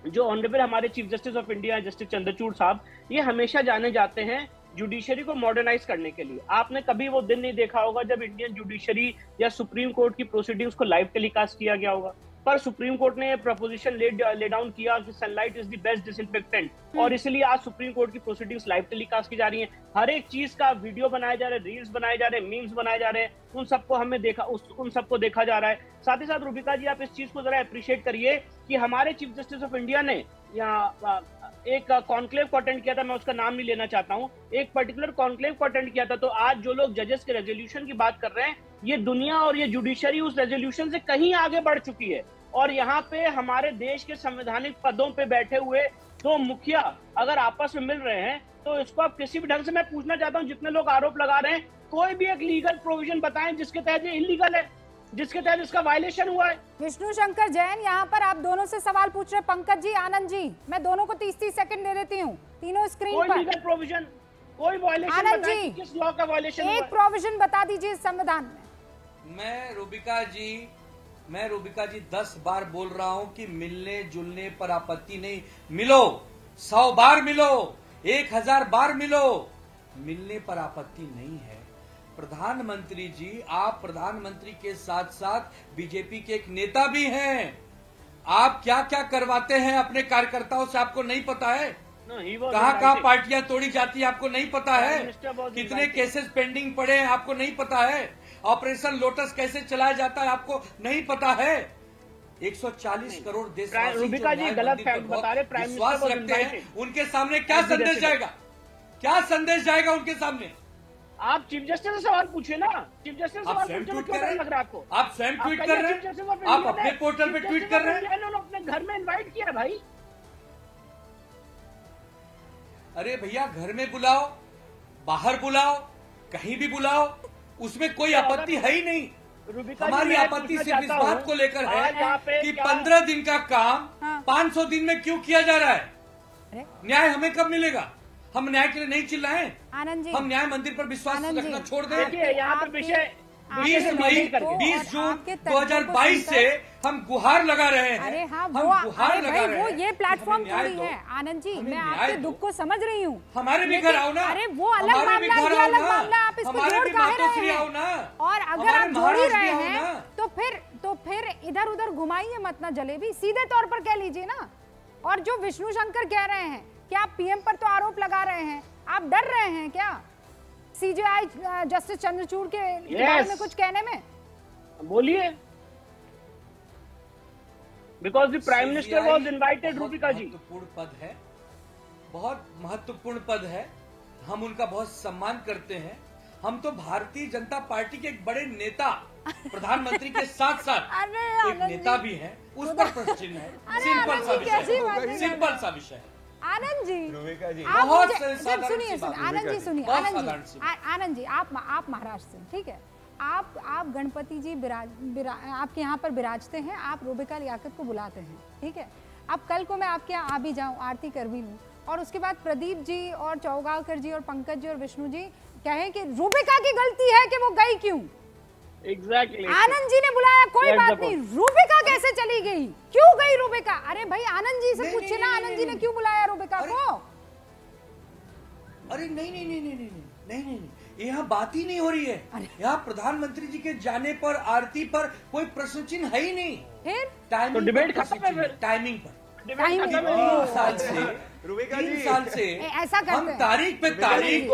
जो ऑनरेबल हमारे chief justice of India justice Chandrachud साहब, ये हमेशा जाने जाते हैं जुडिशरी को मॉडर्नाइज करने के लिए। आपने कभी वो दिन नहीं देखा होगा जब इंडियन जुडिशरी या सुप्रीम कोर्ट की प्रोसीडिंग्स को लाइव टेलीकास्ट किया गया होगा, पर सुप्रीम कोर्ट ने प्रपोजिशन ले डाउन किया कि sunlight is the best disinfectant, और इसलिए आज सुप्रीम कोर्ट की प्रोसीडिंग्स लाइव टेलीकास्ट की जा रही हैं। हर एक चीज का वीडियो बनाए जा रहे हैं, रील्स बनाए जा रहे हैं, मीम्स बनाए जा रहे हैं, उन सबको देखा जा रहा है। साथ ही साथ रुबिका जी, आप इस चीज को जरा अप्रिशिएट करिए कि हमारे चीफ जस्टिस ऑफ इंडिया ने यहाँ एक कॉन्क्लेव को अटेंड किया था, मैं उसका नाम नहीं लेना चाहता हूँ, एक पर्टिकुलर कॉन्क्लेव को अटेंड किया था। तो आज जो लोग जजेस के रेजोल्यूशन की बात कर रहे हैं, ये दुनिया और ये जुडिशरी उस रेजोल्यूशन से कहीं आगे बढ़ चुकी है। और यहाँ पे हमारे देश के संवैधानिक पदों पे बैठे हुए दो मुखिया अगर आपस में मिल रहे हैं तो इसको आप किसी भी ढंग से, मैं पूछना चाहता हूँ जितने लोग आरोप लगा रहे हैं, कोई भी एक लीगल प्रोविजन बताएं जिसके तहत ये इलीगल है, जिसके तहत इसका वायलेशन हुआ है। विष्णु शंकर जैन, यहाँ पर आप दोनों से सवाल पूछ रहे, पंकज जी, आनंद जी, मैं दोनों को 30-30 सेकंड दे देती हूँ, तीनों स्क्रीन कोई पर। लीगल प्रोविजन, कोई वायलेशन आनंद बताएं जी, कि किस लॉ का वायलेशन हुआ है। एक प्रोविजन बता दीजिए इस संविधान में। मैं रुबिका जी 10 बार बोल रहा हूं कि मिलने जुलने पर आपत्ति नहीं, मिलो 100 बार मिलो, 1000 बार मिलो, मिलने पर आपत्ति नहीं है। प्रधानमंत्री जी, आप प्रधानमंत्री के साथ साथ बीजेपी के एक नेता भी हैं। आप क्या क्या करवाते हैं अपने कार्यकर्ताओं से आपको नहीं पता है? कहां पार्टियां तोड़ी जाती है आपको नहीं पता है? कितने केसेस पेंडिंग पड़े हैं आपको नहीं पता है? ऑपरेशन लोटस कैसे चलाया जाता है आपको नहीं पता है? 140 करोड़ देशवासी रुबिका जी गलत फैक्ट बता रहे, प्राइम विश्वास रखते हैं, उनके सामने क्या संदेश जाएगा? क्या संदेश जाएगा उनके सामने? आप चीफ जस्टिस से सवाल पूछे ना, चीफ जस्टिस से आप स्वयं ट्वीट कर रहे हैं, आप स्वयं ट्वीट कर रहे हैं, आप अपने पोर्टल पे ट्वीट कर रहे हैं। उन्होंने अपने घर में इनवाइट किया भाई। अरे भैया, घर में बुलाओ, बाहर बुलाओ, कहीं भी बुलाओ, उसमें कोई आपत्ति है ही नहीं। हमारी आपत्ति सिर्फ इस बात को लेकर है कि 15 दिन का काम 500 दिन में क्यों किया जा रहा है? न्याय हमें कब मिलेगा? हम न्याय के लिए नहीं चिल्लाएं। आनंद जी, हम न्याय मंदिर पर विश्वास रखना छोड़ दें। यहाँ पर विषय 20 मई 20 जून 2022 से हम गुहार लगा रहे हैं। अरे हाँ, हम गुहार लगा रहे वो हैं। ये प्लेटफॉर्म थोड़ी है आनंद जी, मैं आपके दुख को समझ रही हूँ। हमारे भी घर आओ ना। अरे वो अलग मामला है, ये अलग मामला, आप इसको जोड़ काहे रहे हैं? और अगर आप जोड़ ही रहे हैं तो फिर इधर उधर घुमाइए मत ना जलेबी, सीधे तौर पर कह लीजिए ना। और जो विष्णु शंकर कह रहे हैं कि आप पीएम पर तो आरोप लगा रहे हैं, आप डर रहे हैं क्या सीजेआई जस्टिस चंद्रचूड़ के बारे में कुछ कहने में? बोलिए। Because the prime minister was invited. Rubika ji, महत्वपूर्ण पद है, बहुत महत्वपूर्ण पद है, हम उनका बहुत सम्मान करते हैं। हम तो भारतीय जनता पार्टी के एक बड़े नेता, प्रधानमंत्री के साथ साथ एक नेता भी हैं, उस पर प्रश्न चिन्ह है। सिंपल सा विषय, सिंपल सा विषय। आनंद जी, बहुत सुनिए, आनंद जी सुनिए, आनंद जी आप महाराष्ट्र से, ठीक है, आप गणपति जी आपके यहाँ पर विराजते हैं, आप रूबिका लियाकत को बुलाते हैं, ठीक है। अब कल को मैं आपके यहाँ आ भी जाऊँ, आरती कर भी लूँ, और उसके बाद प्रदीप जी और चौगावकर जी और पंकज जी और विष्णु जी कहें कि रूबिका की गलती है कि वो गई क्यों? Exactly. आनंद जी ने बुलाया, कोई बात नहीं, रूबिका कैसे चली गई, क्यों गई रूबिका? अरे भाई आनंद जी से पूछिए ना, आनंद जी ने क्यों बुलाया रूबिका को? अरे नहीं, यहाँ बात ही नहीं हो रही है। यहाँ प्रधानमंत्री जी के जाने पर, आरती पर कोई प्रश्न चिन्ह है ही नहीं। फिर तो डिबेट खत्म है। टाइमिंग पर 3 साल से ऐसा करते हम तारीख पे तारीख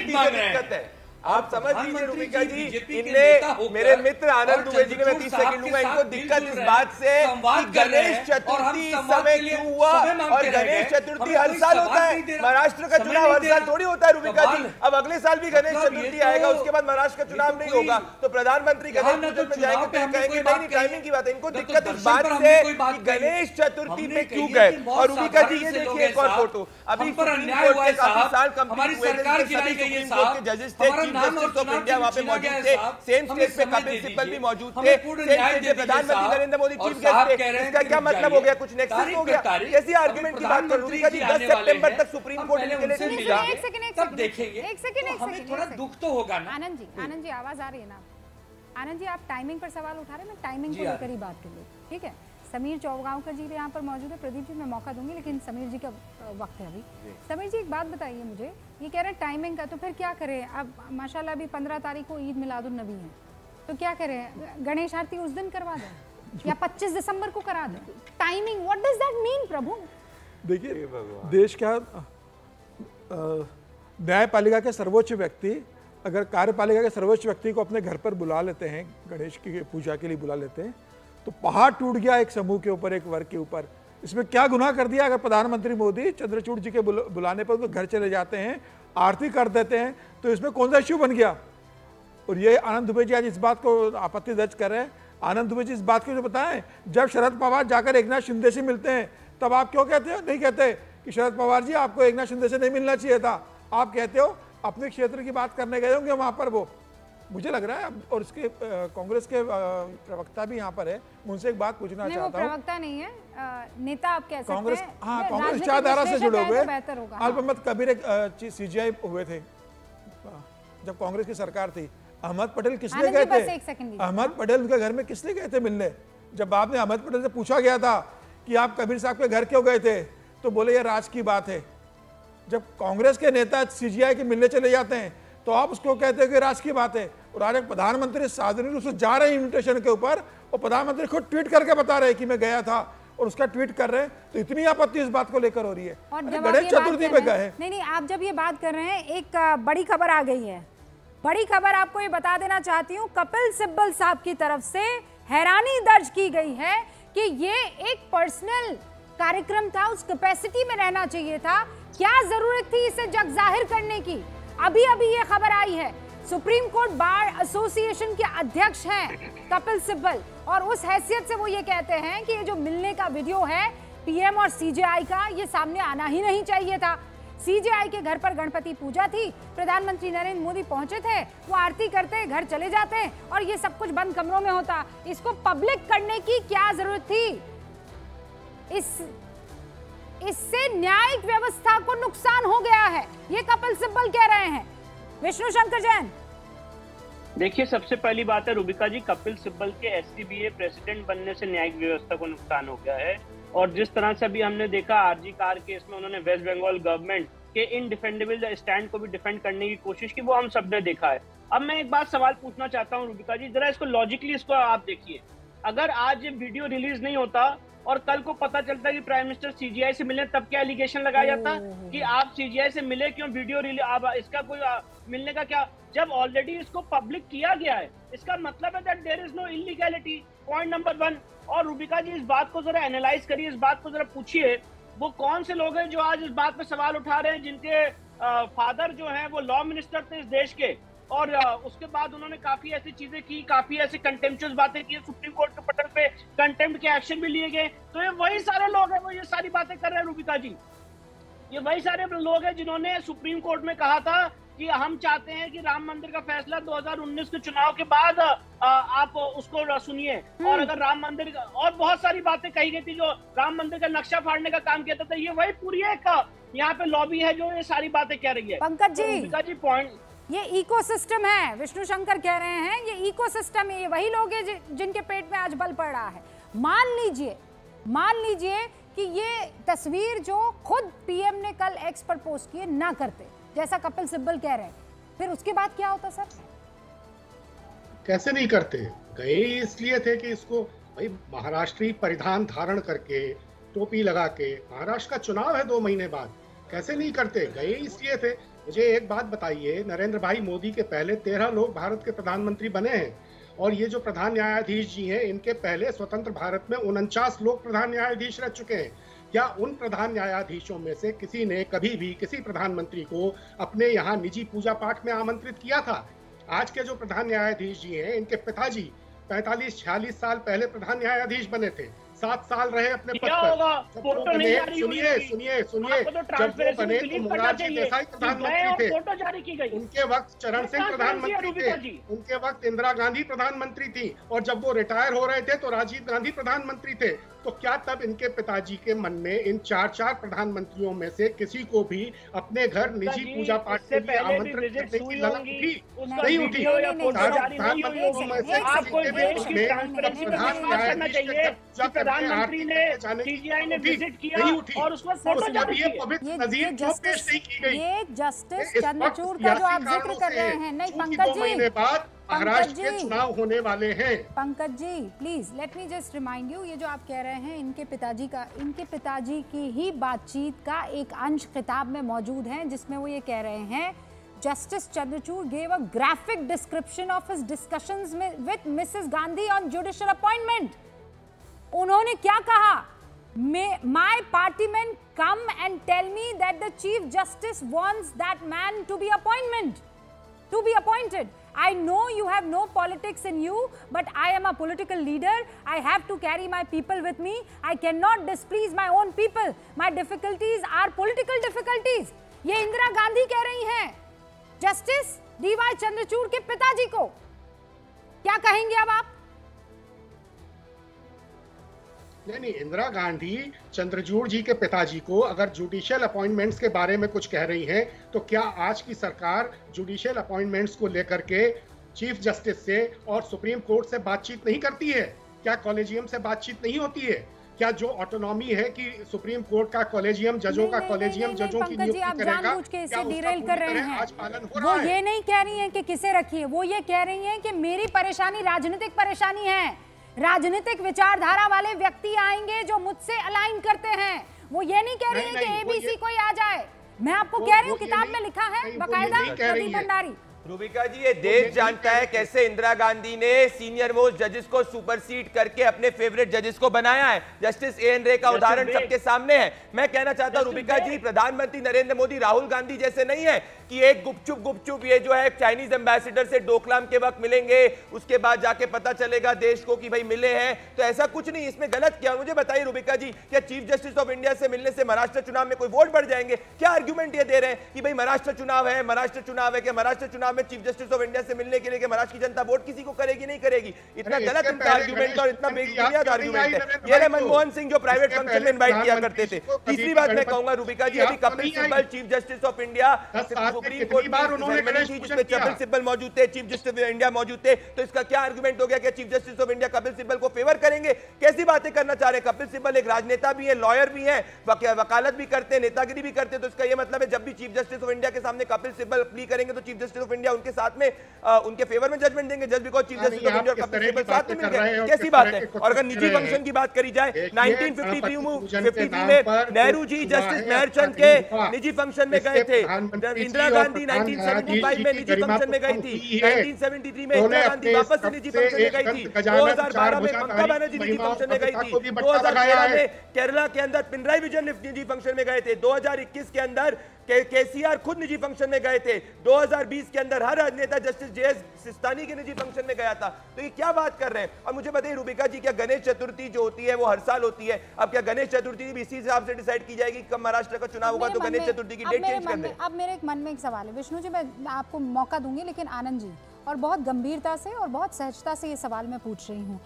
मांग रहे हैं। आप समझ लीजिए रूबिका जी, इनने मेरे मित्र आनंद दुबे जी ने, मैं 30 सेकंड लूंगा, इनको दिक्कत इस बात से कि गणेश चतुर्थी इस समय क्यों हुआ, और गणेश चतुर्थी हर साल होता है। महाराष्ट्र का चुनाव हर साल थोड़ी होता है रूबिका जी। अब अगले साल भी गणेश चतुर्थी आएगा, उसके बाद महाराष्ट्र का चुनाव नहीं होगा, तो प्रधानमंत्री गणेश चतुर्थी में जाएंगे तो कहेंगे नहीं, टाइमिंग की बात है। इनको दिक्कत इस बात से कि गणेश चतुर्थी में क्यों गए। और रूबिका जी ये देखिए एक और फोटो, अभी सुप्रीम कोर्ट के काफी साल कंप्लीट हुए थे, सभी सुप्रीम कोर्ट के जजेस थे, जस्टिस ऑफ इंडिया वहां पे मौजूद थे, सेम स्टेज पे कपिल सिब्बल भी मौजूद थे, सेम स्टेज पे प्रधानमंत्री नरेंद्र मोदी चीफ गेस्ट थे। इसका क्या मतलब हो गया? कुछ नेक्सस हो गया? कैसी आर्गुमेंट की बात कर रूबिका जी? 10 सितंबर तक सुप्रीम कोर्ट इनके लिए नहीं मिला। तब देखेंगे, एक सेकंड, हमें थोड़ा दुख तो होगा ना। आनंद जी आवाज आ रही है ना? आनंद जी आप टाइमिंग पर सवाल उठा रहे हैं, मैं टाइमिंग को लेकर ही बात कर रही हूँ, ठीक है। समीर चौगावकर जी भी यहाँ पर मौजूद है, प्रदीप जी मैं मौका दूंगी, लेकिन समीर जी का वक्त है अभी। समीर जी एक बात बताइए मुझे, ये कह रहे हैं टाइमिंग का, तो फिर क्या करें? अब माशाल्लाह अभी 15 तारीख को ईद मिलादुन नबी है, तो क्या करें? गणेश आरती उस दिन करवा दें या 25 दिसंबर को करा दें? Timing, what does that mean Prabhu? देखिए, देश का न्यायपालिका के सर्वोच्च व्यक्ति अगर कार्यपालिका के सर्वोच्च व्यक्ति को अपने घर पर बुला लेते हैं, गणेश की पूजा के लिए बुला लेते हैं, तो पहाड़ टूट गया एक समूह के ऊपर, एक वर्ग के ऊपर। इसमें क्या गुनाह कर दिया? अगर प्रधानमंत्री मोदी चंद्रचूड़ जी के बुलाने पर उनके घर चले जाते हैं, आरती कर देते हैं, तो इसमें कौन सा इश्यू बन गया? और ये आनंद दुबे जी आज इस बात को आपत्ति दर्ज कर रहे हैं। आनंद दुबे जी इस बात को बताएं, जब शरद पवार जाकर एकनाथ शिंदे से मिलते हैं, तब आप क्यों कहते हो, नहीं कहते कि शरद पवार जी आपको एकनाथ शिंदे से नहीं मिलना चाहिए था? आप कहते हो अपने क्षेत्र की बात करने गए होंगे वहां पर वो, मुझे लग रहा है। और इसके कांग्रेस के प्रवक्ता भी यहाँ पर है, उनसे एक बात पूछना चाहता हूँ। प्रवक्ता नहीं है, नेता आप कह सकते हैं। कांग्रेस, हाँ, कांग्रेस विचारधारा से जुड़े हुए। अल्पमत कबीर एक सीजीआई हुए थे जब कांग्रेस की सरकार थी। अहमद पटेल किसने गए थे? अहमद पटेल उनके घर में किसने गए थे मिलने? जब आपने अहमद पटेल से पूछा गया था कि आप कबीर साहब के घर क्यों गए थे, तो बोले ये राज की बात है। जब कांग्रेस के नेता सीजीआई के मिलने चले जाते हैं तो आप उसको कहते हैं कि राज की बात है। और आज एक प्रधानमंत्री सार्वजनिक रूप से जा रहे हैं इन्विटेशन के ऊपर, और प्रधानमंत्री खुद ट्वीट करके बता रहे हैं कि मैं गया था, और उसका ट्वीट कर रहे हैं, तो इतनी आपत्ति इस बात को लेकर हो रही है। और गणेश चतुर्थी पे गए। नहीं, आप जब ये बात कर रहे हैं, एक बड़ी खबर आ गई है। बड़ी खबर आपको ये बता देना चाहती हूँ, कपिल सिब्बल साहब की तरफ से हैरानी दर्ज की गई है कि ये एक पर्सनल कार्यक्रम था, उस कैपेसिटी में रहना चाहिए था, क्या जरूरत थी इसे जग जाहिर करने की? अभी अभी ये खबर आई है, सुप्रीम कोर्ट बार एसोसिएशन के अध्यक्ष हैं कपिल सिब्बल, और उस हैसियत से वो ये कहते हैं कि ये जो मिलने का वीडियो है पीएम और सीजेआई का, ये सामने आना ही नहीं चाहिए था। सीजेआई के घर पर गणपति पूजा थी, प्रधानमंत्री नरेंद्र मोदी पहुंचे थे, वो आरती करते, घर चले जाते और ये सब कुछ बंद कमरों में होता। इसको पब्लिक करने की क्या जरूरत थी? इससे न्यायिक व्यवस्था को नुकसान हो गया है, ये कपिल सिब्बल कह रहे हैं। विष्णु शंकर जैन। देखिए, सबसे पहली बात है रूबिका जी, कपिल सिब्बल के एससीबीए प्रेसिडेंट बनने से न्यायिक व्यवस्था को नुकसान हो गया है। और जिस तरह से अभी हमने देखा आरजी कार केस में उन्होंने वेस्ट बंगाल गवर्नमेंट के इनडिफेंडेबल स्टैंड को भी डिफेंड करने की कोशिश की, वो हम सब ने देखा है। अब मैं एक बात सवाल पूछना चाहता हूँ रूबिका जी, जरा इसको लॉजिकली इसको आप देखिए। अगर आज ये वीडियो रिलीज नहीं होता और कल को पता चलता कि प्राइम मिनिस्टर सीजीआई से मिले, तब क्या एलिगेशन लगाया जाता कि आप सीजीआई से मिले क्यों, वीडियो रिलीज, आप इसका कोई मिलने का क्या? जब ऑलरेडी इसको पब्लिक किया गया है, इसका मतलब है that there is no illegality, point number 1। और रूबिका जी, इस बात को जरा एनालाइज करिए, इस बात को जरा पूछिए, वो कौन से लोग हैं जो आज इस बात पे सवाल उठा रहे हैं, जिनके फादर जो हैं वो लॉ मिनिस्टर थे इस देश के, और उसके बाद उन्होंने काफी ऐसी चीजें की, काफी ऐसी कंटेम्पचुअस बातें की, सुप्रीम कोर्ट के पटल पे कंटेम्प्ट के एक्शन भी लिए गए। तो ये वही सारे लोग हैं वो ये सारी बातें कर रहे हैं रूबिका जी। ये वही सारे लोग हैं जिन्होंने सुप्रीम कोर्ट में कहा था कि हम चाहते हैं कि राम मंदिर का फैसला 2019 के चुनाव के बाद आप उसको सुनिए, और अगर राम मंदिर और बहुत सारी बातें कही गई थी, जो राम मंदिर का नक्शा फाड़ने का काम किया था। ये वही पूरी एक यहाँ पे लॉबी है जो ये सारी बातें कह रही है। पंकज जी, रूबिका जी पॉइंट, ये इकोसिस्टम है, विष्णु शंकर कह रहे हैं ये इकोसिस्टम है, ये वही लोग हैं जिनके पेट में आज बल पड़ रहा है। मान लीजिए कि ये तस्वीर जो खुद पीएम ने कल एक्स पर पोस्ट की ना करते, जैसा कपिल सिब्बल कह रहे हैं, फिर उसके बाद क्या होता सर? कैसे नहीं करते? गए इसलिए थे कि इसको भाई महाराष्ट्री परिधान धारण करके, टोपी लगा के, महाराष्ट्र का चुनाव है 2 महीने बाद, कैसे नहीं करते? गए इसलिए थे। मुझे एक बात बताइए, नरेंद्र भाई मोदी के पहले 13 लोग भारत के प्रधानमंत्री बने हैं, और ये जो प्रधान न्यायाधीश जी हैं, इनके पहले स्वतंत्र भारत में 49 लोग प्रधान न्यायाधीश रह चुके हैं। क्या उन प्रधान न्यायाधीशों में से किसी ने कभी भी किसी प्रधानमंत्री को अपने यहाँ निजी पूजा पाठ में आमंत्रित किया था? आज के जो प्रधान न्यायाधीश जी हैं, इनके पिताजी 45-46 साल पहले प्रधान न्यायाधीश बने थे, 7 साल रहे अपने पद पर। सुनिए, जब वो बने तो मोरारजी देसाई प्रधानमंत्री थे, उनके वक्त चरण सिंह प्रधानमंत्री थे, उनके वक्त इंदिरा गांधी प्रधानमंत्री थी, और जब वो रिटायर हो रहे थे तो राजीव गांधी प्रधानमंत्री थे। तो क्या तब इनके पिताजी के मन में इन 4 प्रधानमंत्रियों में से किसी को भी अपने घर निजी पूजा पाठ के लिए आमंत्रित करने की ललक उठी? नहीं उठी। प्रधानमंत्री ने सीजीआई ने विजिट किया और उसमें फोटो जारी की गई। ये जस्टिस चंद्रचूड़ का जो आप जिक्र कर रहे हैं, नहीं पंकज जी, महाराष्ट्र के चुनाव होने वाले हैं। Pankaj ji please let me just remind you, ये जो आप कह रहे हैं इनके पिताजी की ही बातचीत का एक अंश किताब में मौजूद है, जिसमें वो ये कह रहे हैं, justice Chandrachud gave a graphic description of his discussions with Mrs. Gandhi on judicial appointment. उन्होंने क्या कहा? My party men come and tell me that the Chief Justice wants that man to be appointed. I know you have no politics in you, but I am a political leader. I have to carry my people with me. I cannot displease my own people. My difficulties are political difficulties. ये इंदिरा गांधी कह रही हैं justice D Y Chandrachud के पिताजी को। क्या कहेंगे अब आप? नहीं, इंदिरा गांधी चंद्रचूड़ जी के पिताजी को अगर जुडिशियल अपॉइंटमेंट्स के बारे में कुछ कह रही हैं, तो क्या आज की सरकार जुडिशियल अपॉइंटमेंट्स को लेकर के चीफ जस्टिस से और सुप्रीम कोर्ट से बातचीत नहीं करती है? क्या कॉलेजियम से बातचीत नहीं होती है? क्या जो ऑटोनॉमी है कि सुप्रीम कोर्ट का कॉलेजियम, जजों का कॉलेजियम जजों की नियुक्ति करेगा, क्या डिरेल कर रहे हैं? आज पालन हो रहा है? वो ये नहीं कह रही हैं कि किसे रखिए, वो ये कह रही हैं कि मेरी परेशानी राजनीतिक परेशानी है, राजनीतिक विचारधारा वाले व्यक्ति आएंगे जो मुझसे अलाइन करते हैं। वो ये नहीं कह रही है कि एबीसी कोई आ जाए। मैं आपको कह रही हूँ, किताब में लिखा है बकायदा, प्रदीप भंडारी रूबिका जी, ये देश जानता है कैसे इंदिरा गांधी ने सीनियर मोस्ट जजेस को सुपरसीड करके अपने फेवरेट जजेस को बनाया है। जस्टिस एएन रे का उदाहरण सबके सामने है। मैं कहना चाहता हूं रूबिका जी, प्रधानमंत्री नरेंद्र मोदी राहुल गांधी जैसे नहीं है कि एक गुपचुप ये जो है चाइनीज एम्बेसडर से डोकलाम के वक्त मिलेंगे, उसके बाद जाके पता चलेगा देश को कि भाई मिले हैं। तो ऐसा कुछ नहीं, इसमें गलत किया। मुझे बताइए रूबिका जी, क्या चीफ जस्टिस ऑफ इंडिया से मिलने से महाराष्ट्र चुनाव में कोई वोट बढ़ जाएंगे? क्या आर्गुमेंट ये दे रहे हैं कि भाई महाराष्ट्र चुनाव है, महाराष्ट्र चुनाव है, कि महाराष्ट्र चुनाव में चीफ जस्टिस ऑफ इंडिया से मिलने के लिए महाराष्ट्र की जनता वोट किसी को करेगी नहीं करेगी? इतना गलत इनका आर्गुमेंट और इतना बेबुनियाद आर्गुमेंट है। ये रहे मनमोहन सिंह जो प्राइवेट फंक्शन में इनवाइट किया करते थे। तीसरी बात मैं कहूंगा रूबिका जी, अभी Kapil Sibal chief justice of India supreme court जिसमें कपिल सिब्बल मौजूद थे, चीफ जस्टिस ऑफ इंडिया मौजूद थे, तो इसका क्या आर्गुमेंट हो गया कि chief justice of India Kapil Sibal को फेवर करेंगे? कैसी बातें करना चाह रहे हैं? कपिल सिब्बल एक राजनेता भी है, लॉयर भी है, वकालत भी करते हैं, नेतागिरी भी करते हैं। तो इसका यह मतलब है जब भी चीफ जस्टिस ऑफ इंडिया के सामने कपिल सिब्बल प्ली करेंगे तो चीफ जस्टिस ऑफ इंडिया उनके साथ में उनके फेवर में जजमेंट देंगे, just because chief justice of India और कपिल सिब्बल साथ में मिल गए। कैसी बात है? और अगर निजी फंक्शन की बात करी जाए, 1953 में नेहरू जी जस्टिस मेहरचंद के निजी फंक्शन में गए थे। इंदिरा गांधी 1975 में निजी फंक्शन में गई थी। 1973 में इंदिरा गांधी वापस से निजी फंक्शन में गई थी। 2012 में ममता बनर्जी निजी फंक्शन में गई थी। 2013 में केरला के अंदर पिनराई विजयन निजी फंक्शन में गए थे। 2021 के अंदर केसीआर खुद निजी फंक्शन में गए थे। 2020 के अंदर हर राजनेता जस्टिस जेएस सिस्तानी के निजी फंक्शन में गया था। तो ये क्या बात कर रहे हैं? और मुझे बताइए रूबिका जी, क्या गणेश चतुर्थी जो होती है वो हर साल होती है? अब क्या गणेश चतुर्थी भी इसी हिसाब से डिसाइड की जाएगी कब महाराष्ट्र का चुनाव होगा तो गणेश चतुर्थी की डेट चेंज कर दें? अब मेरे एक मन में एक सवाल है विष्णु जी, मैं आपको मौका दूंगी, लेकिन आनंद जी, और बहुत गंभीरता से और बहुत सहजता से ये सवाल मैं पूछ रही हूँ,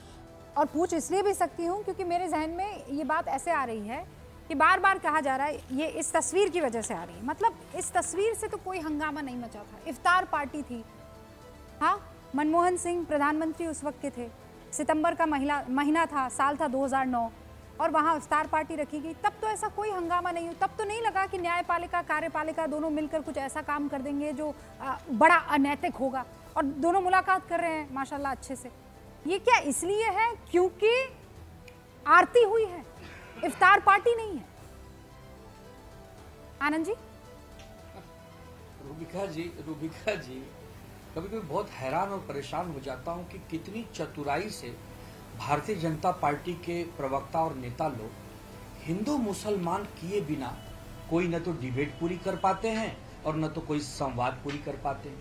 और पूछ इसलिए भी सकती हूँ क्योंकि मेरे जहन में ये बात ऐसे आ रही है कि बार बार कहा जा रहा है, ये इस तस्वीर की वजह से आ रही है। मतलब इस तस्वीर से तो कोई हंगामा नहीं मचा था, इफ्तार पार्टी थी। हाँ, मनमोहन सिंह प्रधानमंत्री उस वक्त के थे, सितंबर का महीना था, साल था 2009, और वहाँ इफ्तार पार्टी रखी गई। तब तो ऐसा कोई हंगामा नहीं हुआ, तब तो नहीं लगा कि न्यायपालिका कार्यपालिका दोनों मिलकर कुछ ऐसा काम कर देंगे जो बड़ा अनैतिक होगा। और दोनों मुलाकात कर रहे हैं माशाल्लाह अच्छे से। ये क्या इसलिए है क्योंकि आरती हुई है, इफ्तार पार्टी नहीं है? आनंद जी। रूबिका जी कभी कभी बहुत हैरान और परेशान हो जाता हूं कि कितनी चतुराई से भारतीय जनता पार्टी के प्रवक्ता और नेता लोग हिंदू मुसलमान किए बिना कोई न तो डिबेट पूरी कर पाते हैं और न तो कोई संवाद पूरी कर पाते हैं।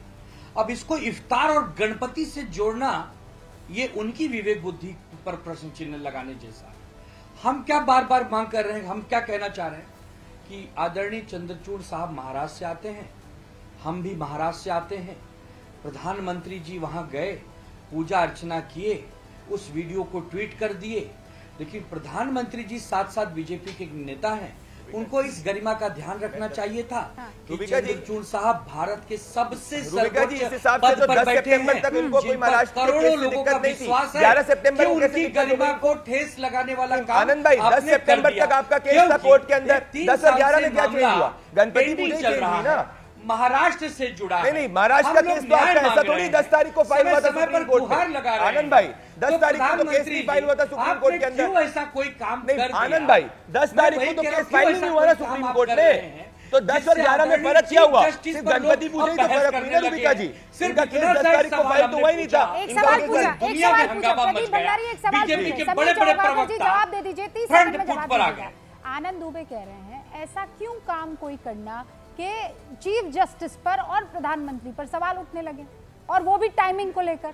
अब इसको इफ्तार और गणपति से जोड़ना ये उनकी विवेक बुद्धि पर प्रश्न चिन्ह लगाने जैसा है। हम क्या बार बार मांग कर रहे हैं, हम क्या कहना चाह रहे हैं कि आदरणीय चंद्रचूड़ साहब महाराष्ट्र से आते हैं, हम भी महाराष्ट्र से आते हैं। प्रधानमंत्री जी वहां गए, पूजा अर्चना किए, उस वीडियो को ट्वीट कर दिए, लेकिन प्रधानमंत्री जी साथ साथ बीजेपी के नेता हैं, उनको इस गरिमा का ध्यान रखना चाहिए था कि चंद्रचूड़ साहब भारत के सबसे सर्वोच्च पद पर बैठे हैं, करोड़ों लोगों का विश्वास है कि उनकी गरिमा को ठेस लगाने वाला काम आनंद भाई 10 सितंबर तक आपका केस था कोर्ट के अंदर। 10 और 11 में क्या चेंज हुआ? गणपति पूजा चल रहा है ना, महाराष्ट्र से जुड़ा है। नहीं, महाराष्ट्र का केस तो आपका ऐसा थोड़ी 10 तारीख को फाइल हुआ था सुप्रीम कोर्ट में। आनंद भाई 10 तारीख को तो केस नहीं फाइल हुआ था सुप्रीम कोर्ट के अंदर। क्यों ऐसा कोई काम कर दिया? आनंद भाई 10 तारीख को तो केस फाइल नहीं हुआ ना सुप्रीम कोर्ट में, तो 10 और 11 में फर्क क्या हुआ? सिर्फ गणपति पूजा ही तो फर्क हुई ना रूबिका जी। इनका केस 10 तारीख को फाइल तो हुआ ही नहीं था। एक सवाल पूछा, प्रदीप भंडारी एक सवाल बीजेपी के बड़े-बड़े प्रवक्ता जवाब दे दीजिए, 30 सेकंड में जवाब दीजिएगा। आनंद दुबे कह रहे हैं ऐसा क्यों काम कोई करना कि चीफ जस्टिस पर और प्रधानमंत्री पर सवाल उठने लगे, और वो भी टाइमिंग को लेकर।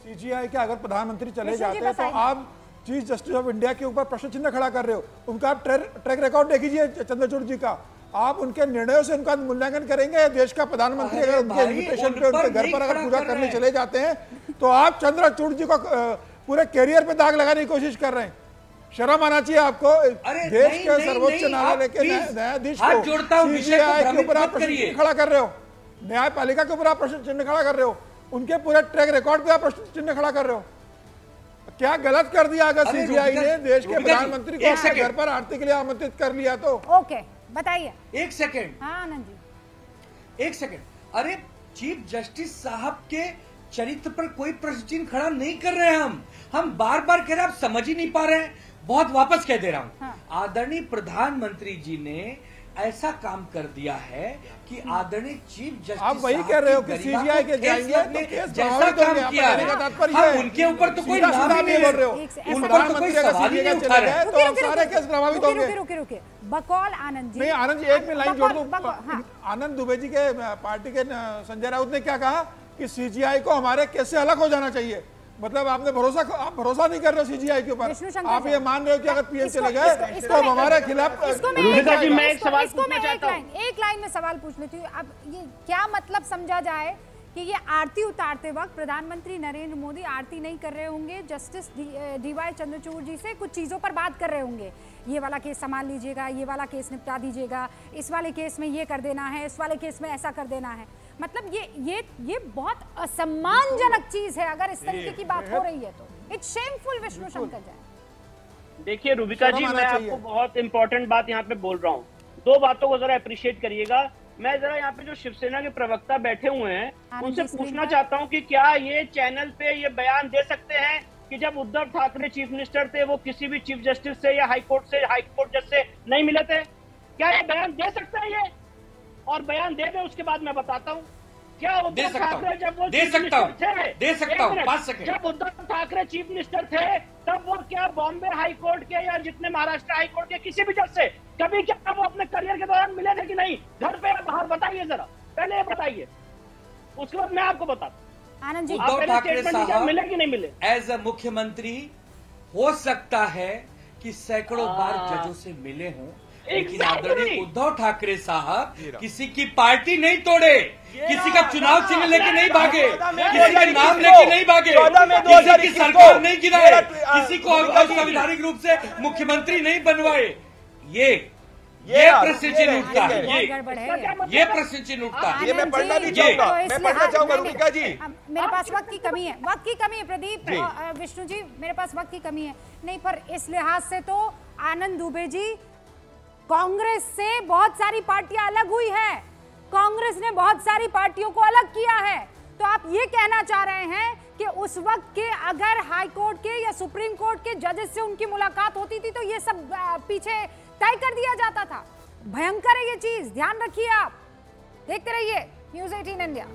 सीजीआई के अगर प्रधानमंत्री चले जाते हैं तो आप चीफ जस्टिस ऑफ इंडिया के ऊपर प्रश्न चिन्ह खड़ा कर रहे हो। उनका आप ट्रैक रिकॉर्ड देख लीजिए चंद्रचूड़ जी का, आप उनके निर्णयों से उनका मूल्यांकन करेंगे। देश का प्रधानमंत्री अगर उनके इन्विटेशन पे उनके घर पर अगर पूजा करने चले जाते हैं तो आप चंद्रचूड़ जी को पूरे कैरियर पे दाग लगाने की कोशिश कर रहे हैं। शर्म आना चाहिए आपको। देश के सर्वोच्च न्यायालय के न्यायाधीश को सीजीआई के ऊपर आप प्रश्न चिन्ह खड़ा कर रहे हो, न्यायपालिका के ऊपर आप प्रश्न चिन्ह खड़ा कर रहे हो, उनके पूरे ट्रैक रिकॉर्ड पे आप प्रश्न चिन्ह खड़ा कर रहे हो। क्या गलत कर दिया अगर सीजीआई ने देश के प्रधानमंत्री को अपने घर पर आरती के लिए आमंत्रित कर लिया तो? ओके, बताइए। एक सेकेंड। हाँ आनंद जी, एक सेकेंड। अरे चीफ जस्टिस साहब के चरित्र पर कोई प्रश्न चिन्ह खड़ा नहीं कर रहे हैं हम बार बार कह रहे हैं, आप समझ ही नहीं पा रहे हैं। बहुत वापस कह दे रहा हूं। हाँ। आदरणीय प्रधानमंत्री जी ने ऐसा काम कर दिया है कि आदरणीय चीफ जस्टिस आप वही कह रहे हो कि सीजीआई के जाएंगे तो केस जैसा काम किया है उनके ऊपर तो कोई नाम नहीं बोल रहे हो, उन पर तो कोई सवाल ही नहीं उठा रहे तो सारे केस प्रभावित होंगे। रुके बकौल आनंद जी, नहीं आनंद जी एक में लाइन जोड़ दूं। आनंद दुबे जी के पार्टी के संजय राउत ने क्या कहा कि सीजीआई को हमारे केस से अलग हो जाना चाहिए। मतलब आप भरोसा नहीं कर रहे हो सीजीआई के ऊपर, आप ये मान रहे हो कि अगर पीएम चले गए तो हमारे खिलाफ। रुबिका जी मैं एक सवाल पूछना चाहता हूं, एक लाइन में सवाल पूछ लेती हूँ। अब ये क्या मतलब समझा जाए कि ये आरती उतारते वक्त प्रधानमंत्री नरेंद्र मोदी आरती नहीं कर रहे होंगे, जस्टिस डीवाई चंद्रचूड़ जी से कुछ चीजों पर बात कर रहे होंगे, ये वाला केस संभाल लीजिएगा, ये वाला केस निपटा दीजिएगा, इस वाले केस में ये कर देना है, इस वाले केस में ऐसा कर देना है। मतलब ये बहुत असम्मानजनक चीज है अगर इस तरीके की बात हो रही है तो। It's shameful Vishnu Shankar Jain. देखिए रुबिका जी मैं आपको बहुत इंपॉर्टेंट बात यहाँ पे बोल रहा हूँ, दो बातों को जरा अप्रिशिएट करिएगा। मैं जरा यहाँ पे जो शिवसेना के प्रवक्ता बैठे हुए हैं उनसे पूछना चाहता हूँ कि क्या ये चैनल पे ये बयान दे सकते हैं कि जब उद्धव ठाकरे चीफ मिनिस्टर थे वो किसी भी चीफ जस्टिस से या हाईकोर्ट जज से नहीं मिले थे? क्या ये बयान दे सकते हैं ये? और बयान दे दे उसके बाद मैं बताता हूँ क्या उद्धव ठाकरे जब वो चीफ मिनिस्टर थे, जब उद्धव ठाकरे चीफ मिनिस्टर थे तब वो क्या बॉम्बे हाई कोर्ट के या जितने महाराष्ट्र हाई कोर्ट के किसी भी जज से कभी क्या वो अपने करियर के दौरान मिले थे कि नहीं? घर पे या बाहर? बताइए जरा, पहले ये बताइए, उसके बाद मैं आपको बताता। आनंद जी, उद्धव ठाकरे साहब मिले कि नहीं मिले एज अ मुख्यमंत्री हो सकता है कि सैकड़ों बार जजों से मिले हों, लेकिन आदरणीय उद्धव ठाकरे साहब किसी की पार्टी नहीं तोड़े, किसी का चुनाव चिन्ह लेके नहीं भागे, किसी का नाम लेके नहीं भागे, किसी की सरकार नहीं गिराए, किसी को असंवैधानिक रूप से मुख्यमंत्री नहीं बनवाए। ये प्रश्न चिन्ह उठता है, ये प्रश्न चिन्ह उठता है। ये मैं पढ़ना भी चाहूंगा, मैं पढ़ना चाहूंगा रुबिका जी। मेरे पास वक्त की कमी है, प्रदीप विष्णु जी, मेरे पास वक्त की कमी है। नहीं पर इस लिहाज से तो आनंद दुबे जी, कांग्रेस से बहुत सारी पार्टियां अलग हुई है, कांग्रेस ने बहुत सारी पार्टियों को अलग किया है। तो आप ये कहना चाह रहे हैं कि उस वक्त के अगर हाई कोर्ट के या सुप्रीम कोर्ट के जजेस से उनकी मुलाकात होती थी तो ये सब पीछे तय कर दिया जाता था। भयंकर है ये चीज, ध्यान रखिए आप। देखते रहिए न्यूज़ 18 इंडिया।